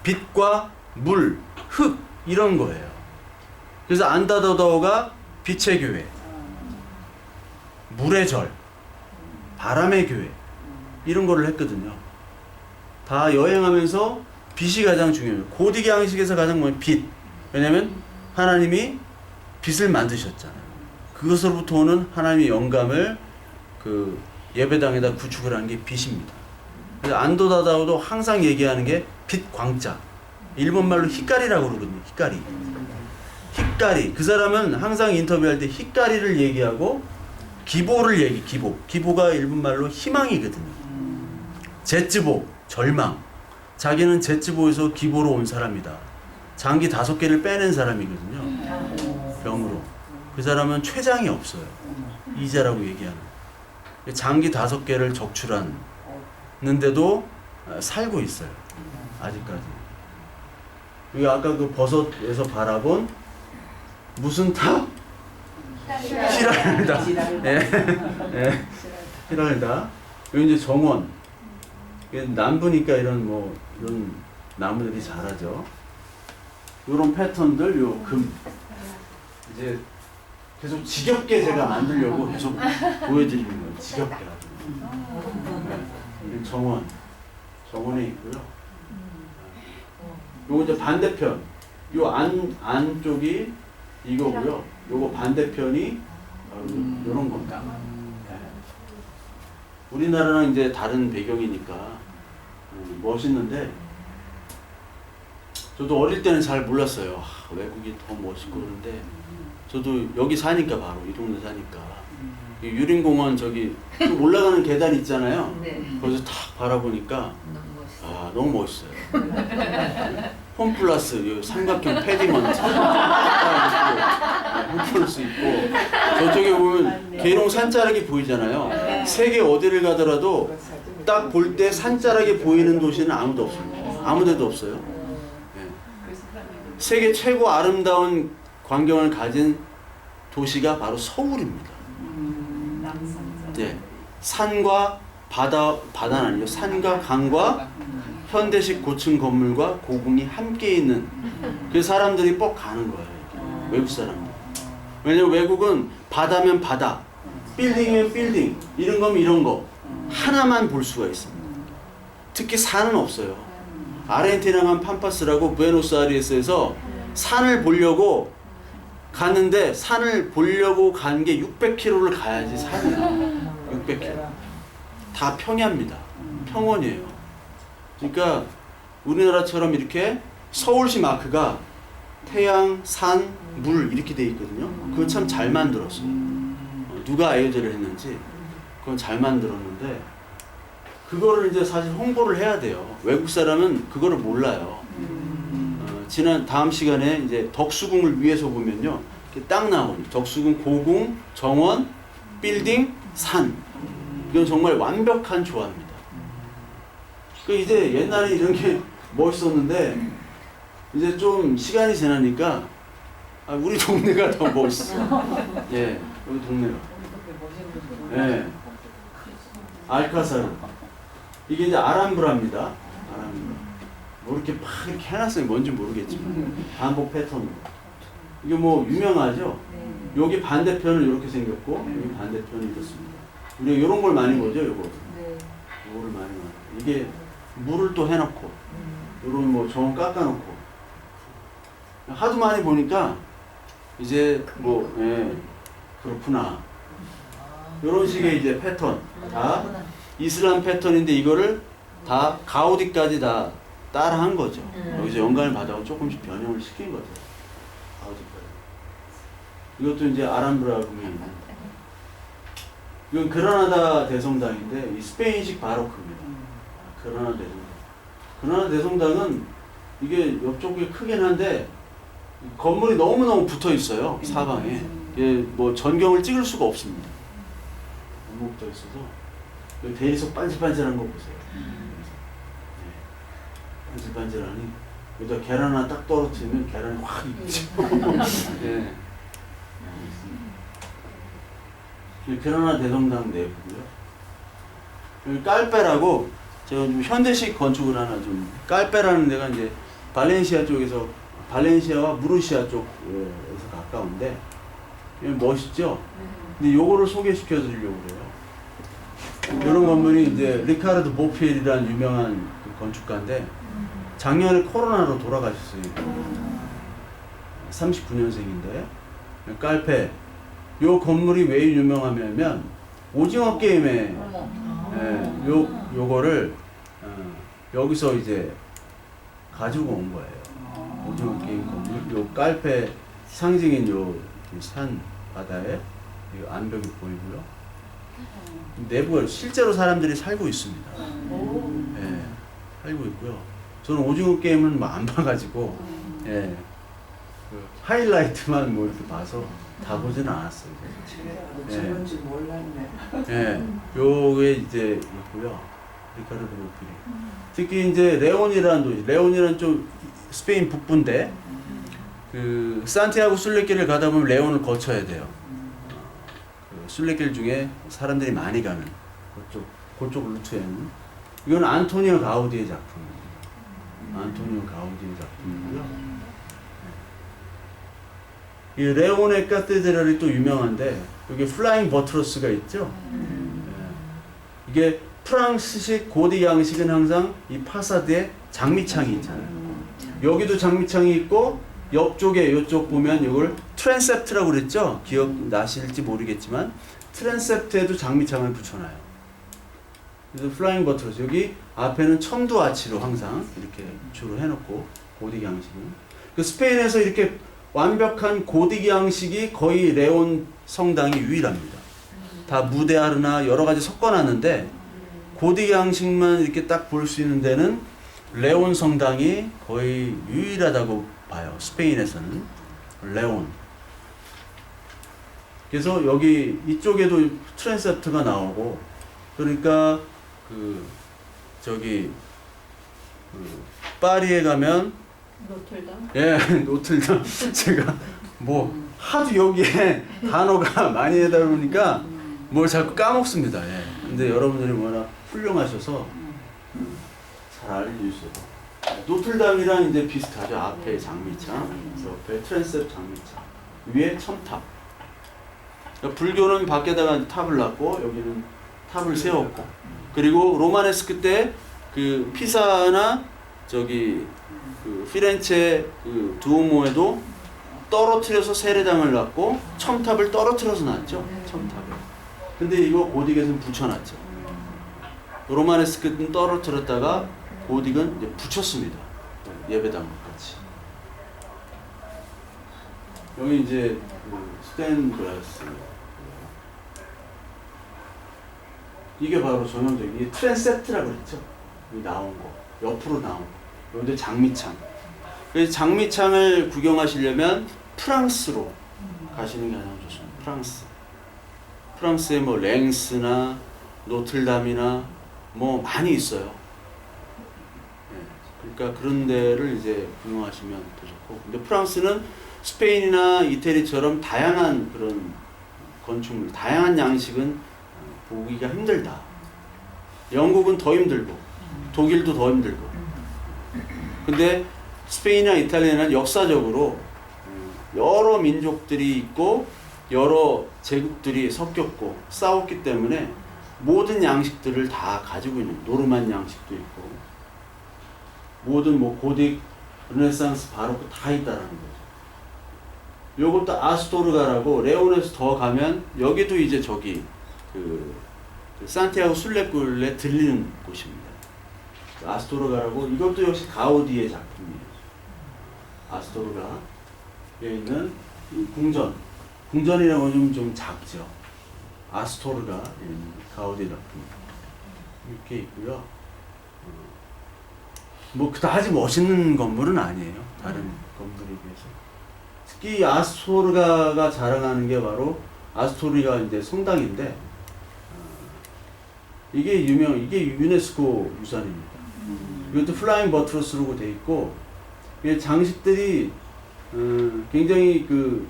빛과 물, 흙 이런 거예요. 그래서 안다더더가 빛의 교회, 물의 절, 바람의 교회 이런 거를 했거든요. 다 여행하면서 빛이 가장 중요해요. 고딕 양식에서 가장 뭐예요? 빛. 왜냐면 하나님이 빛을 만드셨잖아요. 그것으로부터 오는 하나님의 영감을 그 예배당에다 구축을 한 게 빛입니다. 그래서 안도다다오도 항상 얘기하는 게 빛 광자. 일본말로 히카리라고 그러거든요. 히카리. 히카리. 그 사람은 항상 인터뷰할 때 히카리를 얘기하고 기보를 기보. 기보가 일본말로 희망이거든요. 제츠보, 절망. 자기는 제츠보에서 기보로 온 사람이다. 장기 5개를 빼낸 사람이거든요. 병으로. 그 사람은 췌장이 없어요. 이자라고 얘기하는. 장기 5개를 적출했는데도 살고 있어요. 아직까지. 여기 아까 그 버섯에서 바라본 무슨 탑? 히랄다. 예. 히랄다. 여기 이제 정원. 남부니까 이런 나무들이 자라죠. 이런 패턴들, 요 금. 이제 계속 지겹게 제가 만들려고 계속 보여드리는 거예요. 지겹게 아주. 네. 정원에 있고요. 요거 이제 반대편. 요 안쪽이 이거고요. 요거 반대편이 요런 겁니다. 네. 우리나라랑 이제 다른 배경이니까 멋있는데 저도 어릴 때는 잘 몰랐어요. 외국이 더 멋있고 그런데 저도 여기 사니까 바로 이 동네 사니까 유림공원 저기 좀 올라가는 계단 있잖아요. 거기서 탁 바라보니까 너무 멋있어요. 홈플러스 삼각형 패딩원 홈플러스 있고 저쪽에 보면 계룡 산자락이 보이잖아요. 세계 어디를 가더라도 딱 볼 때 산자락이 보이는 도시는 아무도 없어요. 아무데도 없어요. 네. 세계 최고 아름다운 광경을 가진 도시가 바로 서울입니다. 네. 산과 바다는 아니죠. 산과 강과 현대식 고층 건물과 고궁이 함께 있는 그 사람들이 뻑 가는 거예요. 외국 사람들. 왜냐면 외국은 바다면 바다, 빌딩이면 빌딩, 이런 거면 이런 거 하나만 볼 수가 있습니다. 특히 산은 없어요. 아르헨티나만 팜파스라고 부에노스아이레스에서 산을 보려고 갔는데 산을 보려고 간 게 600km를 가야지 산이 나와요. 600km. 다 평야입니다. 평원이에요. 그러니까 우리나라처럼 이렇게 서울시 마크가 태양, 산, 물 이렇게 돼 있거든요. 그건 참 잘 만들었어요. 누가 아이디어를 했는지 그건 잘 만들었는데 그거를 이제 사실 홍보를 해야 돼요. 외국 사람은 그거를 몰라요. 다음 시간에 이제 덕수궁을 위에서 보면요. 이렇게 딱 나오니 덕수궁, 고궁, 정원, 빌딩, 산. 이건 정말 완벽한 조화입니다. 그 이제 옛날에 이런 게 멋있었는데 이제 좀 시간이 지나니까 우리 동네가 더 멋있어. 예, 우리 동네가. 예. 알카사르. 이게 이제 아람브라입니다. 아람브라. 뭐 이렇게 막 이렇게 해놨어요. 뭔지 모르겠지만 반복 패턴으로. 이게 뭐 유명하죠. 여기 반대편은 이렇게 생겼고 여기 반대편이 이렇습니다. 우리가 이런 걸 많이 보죠. 요거를 많이 봐요. 이게 물을 또 해놓고 이런 뭐 정 깎아놓고 하도 많이 보니까 이제 뭐 그렇구나. 이런 식의 이제 패턴 다 이슬람 패턴인데 이거를 다 가우디까지 다 따라한 거죠. 여기서 영감을 받아서 조금씩 변형을 시킨 거죠. 가우디까지. 이것도 이제 아람브라 금이 이건 그라나다 대성당인데 이 스페인식 바로크입니다. 그라나다 대성당. 그라나다 대성당은 이게 옆쪽이 크긴 한데 건물이 너무너무 붙어 있어요. 사방에. 뭐 전경을 찍을 수가 없습니다. 너무 붙어 있어서 대리석 반질반질한 거 보세요. 반질반질하니 여기다 계란 하나 딱 떨어뜨리면 계란이 확 익죠. 네. 그라나다 대성당 내부고요. 여기 깔페라고 제가 좀 현대식 건축을 하나 좀 깔페라는 데가 이제 발렌시아 쪽에서 발렌시아와 무르시아 쪽에서 가까운데 멋있죠? 근데 요거를 소개시켜 드리려고 그래요. 이런 건물이 이제 리카르도 보피엘이라는 유명한 그 건축가인데 작년에 코로나로 돌아가셨어요. 39년생인데 깔페. 요 건물이 왜 유명하냐면 오징어 게임에 예, 요거를 여기서 이제 가지고 온 거예요. 오징어 게임 건물. 요 깔페 상징인 요 산 바다에 이 암벽이 보이고요. 내부에 실제로 사람들이 살고 있습니다. 예, 살고 있고요. 저는 오징어 게임은 뭐 안 봐가지고 예, 그 하이라이트만 뭐 이렇게 봐서 다 보지는 않았어요. 저런지 몰랐네. 예, 요게 이제 있고요. 리카르도 보피리. 특히 이제 레온이라는 도시, 레온이라는 좀 스페인 북부인데 그 산티아고 순례길을 가다 보면 레온을 거쳐야 돼요. 그 순례길 중에 사람들이 많이 가는 그쪽 루트에는 이건 안토니오 가우디의 작품입니다. 안토니오 가우디의 작품이고요. 이 레온의 카테드랄이 또 유명한데 여기 플라잉 버트러스가 있죠. 이게 프랑스식 고딕 양식은 항상 이 파사드에 장미창이 있잖아요. 여기도 장미창이 있고 옆쪽에 이쪽 보면 이걸 트랜셉트라고 그랬죠. 기억나실지 모르겠지만 트랜셉트에도 장미창을 붙여놔요. 그래서 플라잉 버트러스 여기 앞에는 첨두 아치로 항상 이렇게 주로 해놓고 고딕 양식은 그 스페인에서 이렇게 완벽한 고딕 양식이 거의 레온 성당이 유일합니다. 다 무데아르나 여러 가지 섞어놨는데 고딕 양식만 이렇게 딱 볼 수 있는 데는 레온 성당이 거의 유일하다고 봐요. 스페인에서는 레온. 그래서 여기 이쪽에도 트랜셉트가 나오고 그러니까 그 저기 그 파리에 가면 노틀담? 예, 노틀담. 제가 뭐 하도 여기에 단어가 많이 하다 보니까 뭘 자꾸 까먹습니다. 예. 근데 여러분들이 워낙 훌륭하셔서 잘 알려주셔서 노틀담이랑 이제 비슷하죠. 앞에 장미창, 옆에 트랜셉 장미창, 위에 첨탑. 그러니까 불교는 밖에다가 탑을 놨고 여기는 탑을 세웠고 그리고 로마네스크 때 그 피사나 저기 그 피렌체 그 두오모에도 떨어뜨려서 세례당을 놨고 첨탑을 떨어뜨려서 놨죠. 첨탑을. 근데 이거 고딕에서는 붙여놨죠. 로마네스크 때는 떨어뜨렸다가 고딕은 이제 붙였습니다. 예배당 같이. 여기 이제 그 스탠드라스. 이게 바로 전형적인 이게 트랜셉트라고 그랬죠. 여기 나온 거, 옆으로 나온 거. 여기도 장미창. 그래서 장미창을 구경하시려면 프랑스로 가시는 게 가장 좋습니다. 프랑스. 프랑스에 뭐 랭스나 노틀담이나 뭐 많이 있어요. 그러니까 그런 데를 이제 구경하시면 더 좋고. 근데 프랑스는 스페인이나 이태리처럼 다양한 그런 건축물, 다양한 양식은 보기가 힘들다. 영국은 더 힘들고, 독일도 더 힘들고. 근데 스페인이나 이탈리아는 역사적으로 여러 민족들이 있고, 여러 제국들이 섞였고, 싸웠기 때문에 모든 양식들을 다 가지고 있는, 노르만 양식도 있고, 모든 뭐 고딕, 르네상스, 바로크 다 있다라는 거죠. 요것도 아스토르가라고 레온에서 더 가면 여기도 이제 저기 그 산티아고 순례길에 들리는 곳입니다. 아스토르가라고 이것도 역시 가우디의 작품이에요. 아스토르가에 있는 이 궁전이라고 좀 작죠. 아스토르가 가우디 작품 이렇게 있고요. 뭐 그다지 멋있는 건물은 아니에요. 다른 건물에 비해서. 특히 아스토르가가 자랑하는 게 바로 아스토르가 이제 성당인데 이게 이게 유네스코 유산입니다. 이것도 플라잉 버트러스로 돼 있고 이게 장식들이 굉장히 그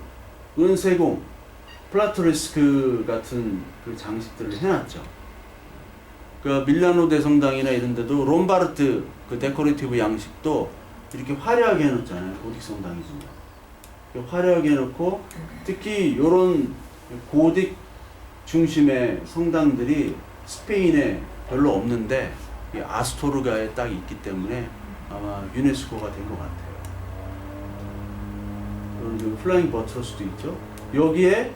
은세공, 플라토리스크 같은 그 장식들을 해놨죠. 그 밀라노 대성당이나 이런 데도 롬바르트 그 데코레이티브 양식도 이렇게 화려하게 해놓잖아요. 고딕 성당이지만. 이렇게 화려하게 해놓고 특히 이런 고딕 중심의 성당들이 스페인에 별로 없는데 이 아스토르가에 딱 있기 때문에 아마 유네스코가 된 것 같아요. 이런 지금 플라잉 버트러스도 있죠. 여기에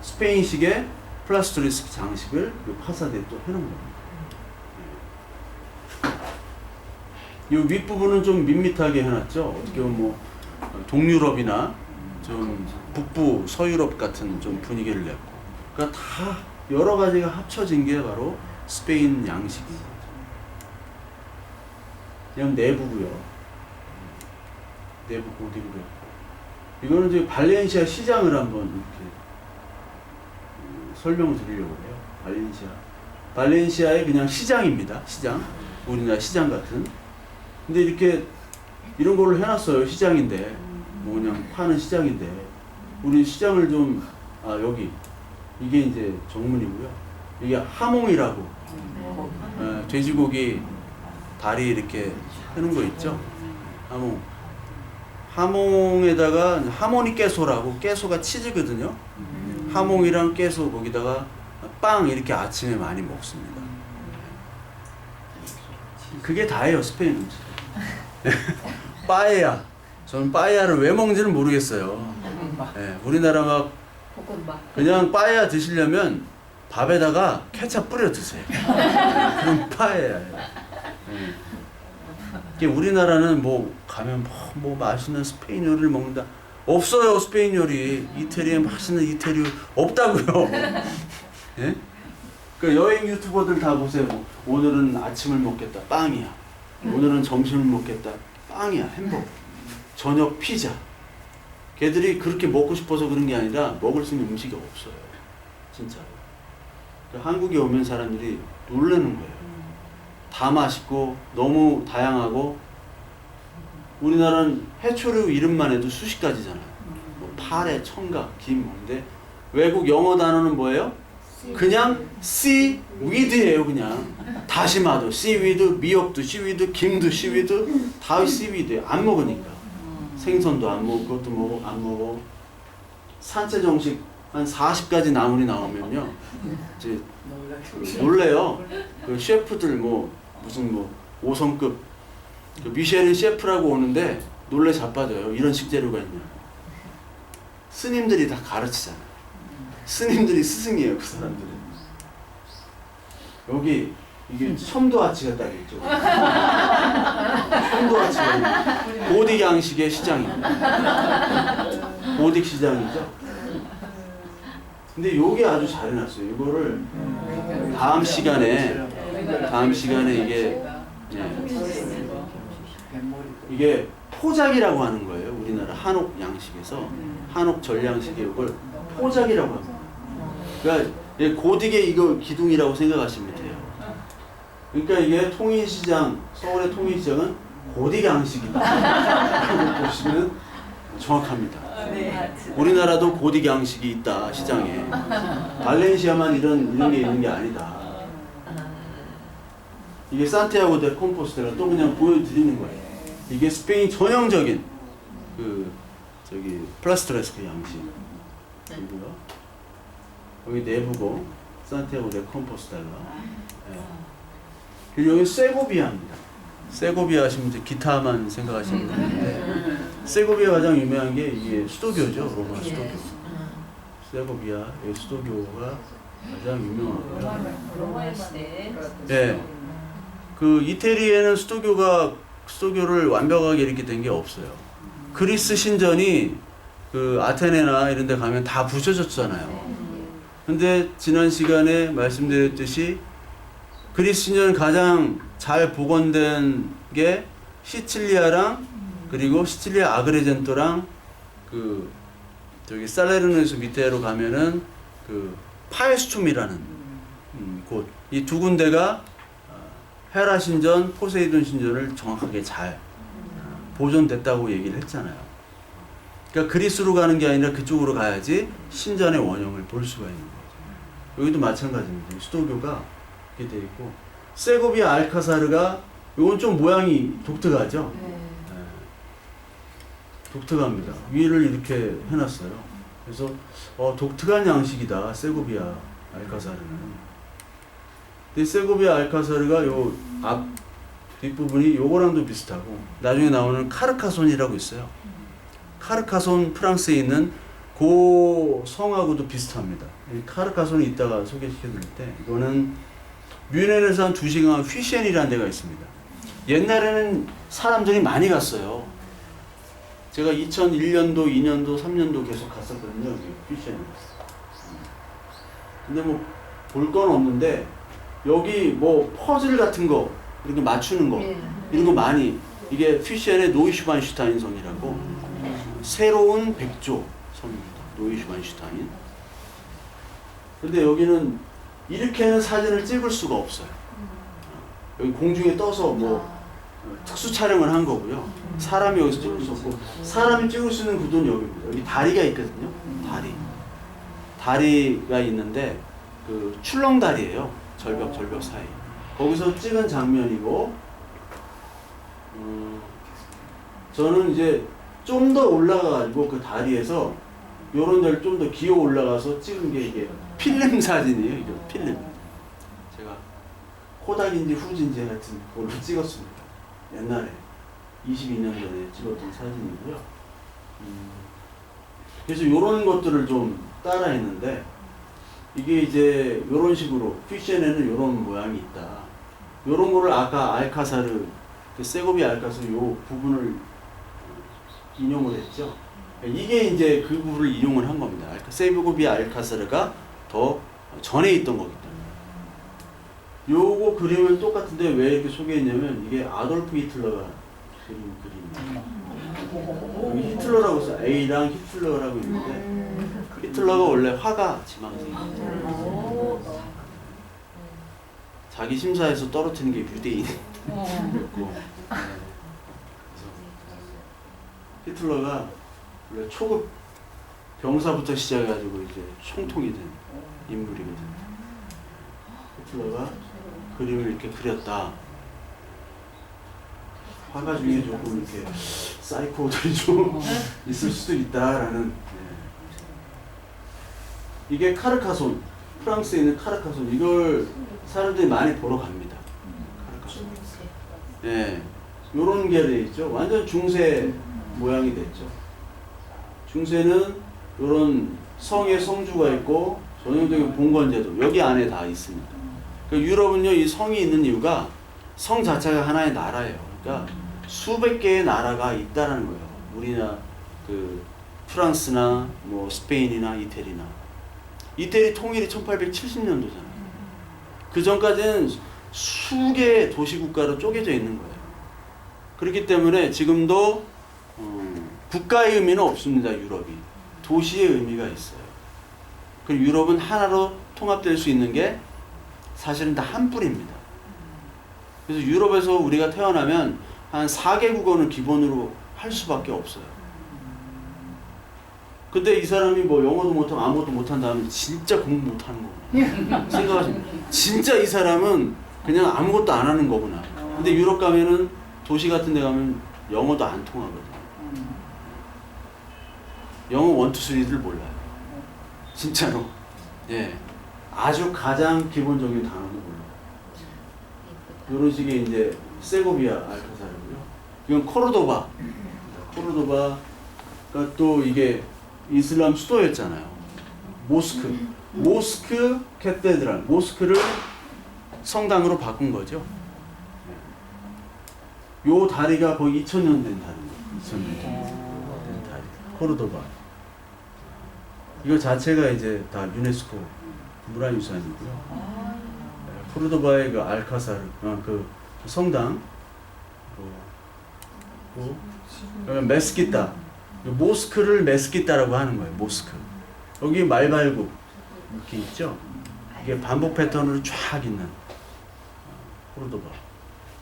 스페인식의 플라스토리스크 장식을 이 파사드에 또 해놓은 겁니다. 이 윗부분은 좀 밋밋하게 해놨죠. 어떻게 보면 뭐 동유럽이나 좀 북부 서유럽 같은 좀 분위기를 냈고, 그러니까 다 여러 가지가 합쳐진 게 바로 스페인 양식인 거죠. 그냥 내부고요. 내부 고딕으로 했고, 이거는 이제 발렌시아 시장을 한번 이렇게 설명을 드리려고 해요. 발렌시아의 그냥 시장입니다. 시장. 우리나라 시장 같은. 근데 이렇게 이런 걸로 해놨어요. 시장인데 뭐 그냥 파는 시장인데 우리 시장을 좀 여기 이게 이제 정문이고요. 이게 하몽이라고 돼지고기 다리 이렇게 해놓은 거 있죠. 하몽에다가 하모니 깨소라고, 깨소가 치즈거든요. 하몽이랑 깨소 거기다가 빵 이렇게 아침에 많이 먹습니다. 그게 다예요. 스페인 음식. 빠에야. 저는 빠에야를 왜 먹는지는 모르겠어요. 네, 우리나라 막 그냥 빠에야 드시려면 밥에다가 케찹 뿌려 드세요. 그럼 빠에야예요. 네. 우리나라는 뭐 가면 뭐 맛있는 스페인 요리를 먹는다. 없어요. 스페인 요리. 이태리에 맛있는 이태리 없다고요. 네? 그 여행 유튜버들 다 보세요. 오늘은 아침을 먹겠다. 빵이야. 오늘은 점심을 먹겠다. 빵이야. 햄버거. 저녁 피자. 걔들이 그렇게 먹고 싶어서 그런 게 아니라 먹을 수 있는 음식이 없어요. 진짜로. 한국에 오면 사람들이 놀라는 거예요. 다 맛있고 너무 다양하고, 우리나라는 해초류 이름만 해도 수십 가지잖아요. 뭐 파래, 청각, 김. 근데 외국 영어 단어는 뭐예요? 그냥 seaweed예요. 그냥 다시마도 seaweed, 미역도 seaweed, 김도 seaweed, 다 seaweed예요. 안 먹으니까. 생선도 안 먹고, 그것도 안 먹어. 산채 정식 한 40가지 나물이 나오면요, 이제 놀래요. 그 셰프들 무슨 5성급 그 미쉐린 셰프라고 오는데 놀래 자빠져요. 이런 식재료가 있냐. 스님들이 다 가르치잖아요. 스님들이 스승이에요. 그 사람들은. 여기 이게 첨도아치가 딱 있죠. 첨도아치가 고딕 양식의 시장입니다. 고딕 시장이죠. 근데 요게 아주 잘 해놨어요. 이거를 다음 시간에 이게 포작이라고 하는 거예요. 우리나라 한옥 양식에서 한옥 전량식에 이걸 포작이라고 합니다. 그러니까 고딕의 이거 기둥이라고 생각하시면 돼요. 그러니까 이게 통인시장, 서울의 통인시장은 고딕 양식이다. 보시면 정확합니다. 우리나라도 고딕 양식이 있다. 시장에. 발렌시아만 이런 게 있는 게 아니다. 이게 산티아고 데 콤포스텔라 또 그냥 보여드리는 거예요. 이게 스페인 전형적인 플라스토레스크 양식이고요. 여기 내부고 산티아고 데 콤포스텔라. 그리고 여기 세고비아입니다. 세고비아 하시면 이제 기타만 생각하시면 되는데, 세고비아 가장 유명한 게 이게 수도교죠. 로마 수도교. 세고비아의 수도교가 가장 유명하고요. 로마 시대. 네. 그 이태리에는 수도교를 완벽하게 이렇게 된 게 없어요. 그리스 신전이 그 아테네나 이런 데 가면 다 부셔졌잖아요. 근데 지난 시간에 말씀드렸듯이 그리스 신전 가장 잘 복원된 게 시칠리아랑, 그리고 시칠리아 아그레젠토랑 살레르노에서 밑으로 가면은 파에스툼이라는 곳, 이 두 군데가 헤라 신전, 포세이돈 신전을 정확하게 잘 보존됐다고 얘기를 했잖아요. 그러니까 그리스로 가는 게 아니라 그쪽으로 가야지 신전의 원형을 볼 수가 있는 거죠. 여기도 마찬가지입니다. 수도교가 이렇게 되어 있고, 세고비아 알카사르가 이건 좀 모양이 독특하죠? 네. 독특합니다. 위를 이렇게 해놨어요. 그래서 독특한 양식이다. 세고비아 알카사르는. 근데 세고비아 알카사르가 요 앞 뒷부분이 요거랑도 비슷하고 나중에 나오는 카르카손이라고 있어요. 카르카손 프랑스에 있는 그 성하고도 비슷합니다. 이 카르카손이 이따가 소개시켜드릴 때 이거는 뮌헨에서 한 2시간 휘셴이라는 데가 있습니다. 옛날에는 사람들이 많이 갔어요. 제가 2001년도, 2년도, 3년도 계속 갔었거든요. 여기 휘셴. 근데 뭐 볼 건 없는데 여기 뭐 퍼즐 같은 거 이렇게 맞추는 거 이런 거 많이 이게 휘셴의 노이슈반슈타인 성이라고 새로운 백조 성입니다. 노이슈반슈타인. 근데 여기는 이렇게는 사진을 찍을 수가 없어요. 여기 공중에 떠서 뭐 특수 촬영을 한 거고요. 사람이 여기서 찍을 수 없고 사람이 찍을 수 있는 구도는 여기입니다. 여기 다리가 있거든요. 다리가 있는데 그 출렁다리예요. 절벽 사이. 거기서 찍은 장면이고 저는 이제 좀 더 올라가가지고 그 다리에서 요런 데를 좀 더 기어 올라가서 찍은 게 이게 필름 사진이에요. 이거 필름. 제가 코닥인지 후지인지 같은 걸로 찍었습니다. 옛날에 22년 전에 찍었던 사진이고요. 그래서 요런 것들을 좀 따라했는데 이게 이제 요런 식으로 휘셴에는 요런 모양이 있다. 요런 거를 아까 알카사르 그 세고비아 알카사르 요 부분을 인용을 했죠. 이게 이제 그 부분을 인용을 한 겁니다. 세고비아 알카사르가 더 전에 있던 거기 때문에. 요거 그림은 똑같은데 왜 이렇게 소개했냐면 이게 아돌프 히틀러가 그린 그림이에요. 여기 히틀러라고 써요. A랑 히틀러라고 있는데 히틀러가 원래 화가 지망생이에요. 자기 심사에서 떨어뜨리는 게 유대인이었고 히틀러가 원래 초급 병사부터 시작해가지고 이제 총통이 된 인물이거든요. 히틀러가 그림을 이렇게 그렸다. 화가 중에 조금 이렇게 사이코들이 좀 있을 수도 있다라는. 이게 카르카손, 프랑스에 있는 카르카손. 이걸 사람들이 많이 보러 갑니다. 카르카손. 예, 요런 계열에 있죠. 완전 중세 모양이 됐죠. 중세는 요런 성의 성주가 있고 전형적인 봉건제도 여기 안에 다 있습니다. 그러니까 유럽은요, 이 성이 있는 이유가 성 자체가 하나의 나라예요. 그러니까 수백 개의 나라가 있다라는 거예요. 우리나 그 프랑스나 뭐 스페인이나 이태리나. 이태리 통일이 1870년도잖아요. 그 전까지는 수개의 도시국가로 쪼개져 있는 거예요. 그렇기 때문에 지금도 국가의 의미는 없습니다. 유럽이. 도시의 의미가 있어요. 그 유럽은 하나로 통합될 수 있는 게 사실은 다 한 뿌리입니다. 그래서 유럽에서 우리가 태어나면 한 4개국어는 기본으로 할 수밖에 없어요. 근데 이 사람이 뭐 영어도 못하고 아무것도 못한다 하면 진짜 공부 못하는 거구나. 생각하시면 진짜 이 사람은 그냥 아무것도 안 하는 거구나. 근데 유럽 가면은 도시 같은 데 가면 영어도 안 통하거든요. 영어 1, 2, 3를 몰라요. 진짜로. 예. 아주 가장 기본적인 단어도 몰라요. 이런 식의 이제 세고비아 알카사르고요. 이건 코르도바. 코르도바가 또 이게 이슬람 수도였잖아요. 모스크 캐테드랄. 모스크를 성당으로 바꾼 거죠. 요 다리가 거의 2000년 된 다리입니다. 2000년 된 다리. 코르도바. 이거 자체가 이제 다 유네스코 문화유산이고요. 코르도바의 그 알카사르, 그 성당, 메스키타, 모스크를 메스키타라고 하는 거예요. 모스크. 여기 말발굽 이렇게 있죠. 이게 반복 패턴으로 쫙 있는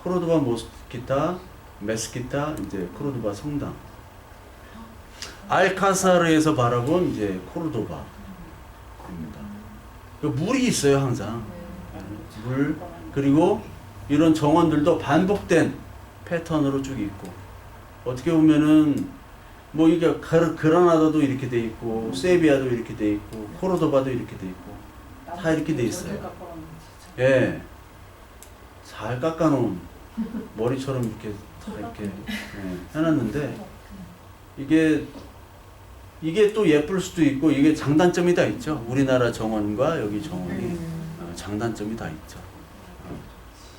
코르도바 모스키타, 메스키타, 이제 코르도바 성당. 알카사르에서 바라본 이제 코르도바입니다. 물이 있어요, 항상. 물, 그리고 이런 정원들도 반복된 패턴으로 쭉 있고 어떻게 보면은 뭐 이게 그라나다도 이렇게 돼 있고 세비야도 이렇게 돼 있고 코르도바도 이렇게 돼 있고 다 이렇게 돼 있어요. 예, 잘 깎아놓은 머리처럼 이렇게 다 이렇게 해놨는데 이게 또 예쁠 수도 있고 이게 장단점이 다 있죠. 우리나라 정원과 여기 정원이 장단점이 다 있죠.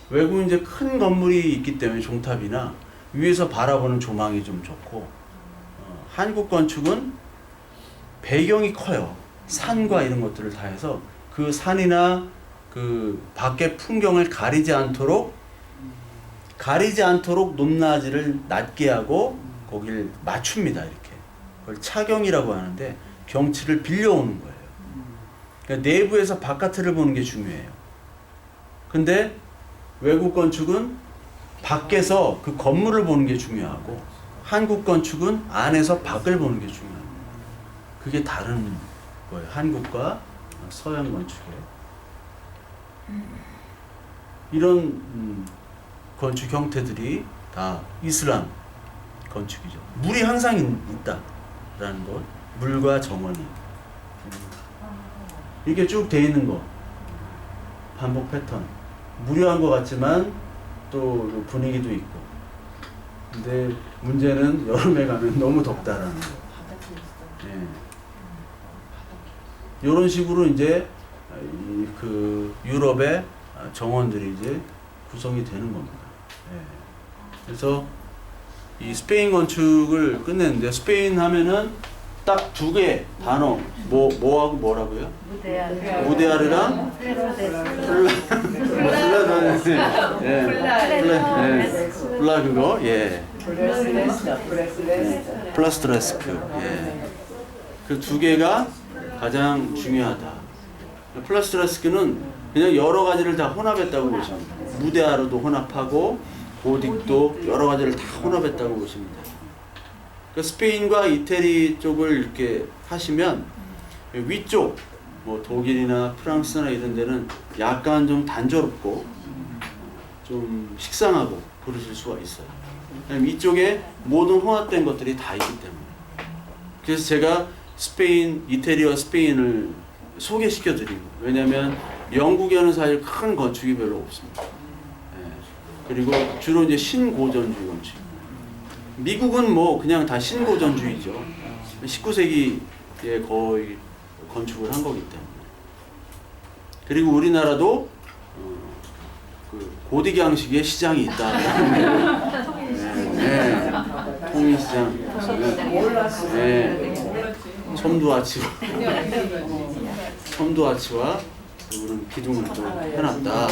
외국은 이제 큰 건물이 있기 때문에 종탑이나 위에서 바라보는 조망이 좀 좋고 한국 건축은 배경이 커요. 산과 이런 것들을 다 해서 그 산이나 그 밖의 풍경을 가리지 않도록 높낮이를 낮게 하고 거길 맞춥니다. 이렇게 그걸 차경이라고 하는데 경치를 빌려오는 거예요. 그러니까 내부에서 바깥을 보는 게 중요해요. 근데 외국 건축은 밖에서 그 건물을 보는 게 중요하고 한국 건축은 안에서 밖을 보는 게 중요합니다. 그게 다른 거예요. 한국과 서양 건축의 이런 건축 형태들이 다 이슬람 건축이죠. 물이 항상 있다라는 것, 물과 정원이 이게 쭉 돼 있는 거, 반복 패턴, 무료한 것 같지만 또 분위기도 있고. 근데 문제는 여름에 가면 너무 덥다라는 거. 이런 식으로 이제 그 유럽의 정원들이 이제 구성이 되는 겁니다. 그래서 이 스페인 건축을 끝냈는데 스페인 하면은 딱 두 개 단어 뭐하고 뭐라고요? 무데아르랑 플라 그거 플라스트레스크 그 두 개가 가장 중요하다. 플라스트레스크는 그냥 여러 가지를 다 혼합했다고 보시면 됩니다. 무데아르도 혼합하고 고딕도 여러 가지를 다 혼합했다고 보시면 돼요. 그러니까 스페인과 이태리 쪽을 이렇게 하시면 위쪽 뭐 독일이나 프랑스나 이런 데는 약간 좀 단조롭고 좀 식상하고 그러실 수가 있어요. 이쪽에 모든 혼합된 것들이 다 있기 때문에. 그래서 제가 이태리와 스페인을 소개시켜 드린 거예요. 왜냐하면 영국에는 사실 큰 건축이 별로 없습니다. 그리고 주로 이제 신고전주의 건축. 미국은 뭐 그냥 다 신고전주의죠. 19세기에 거의 건축을 한 거기 때문에. 그리고 우리나라도 그 고딕 양식의 시장이 있다. 통일시장. 첨두아치와 그런 기둥을 또 해놨다.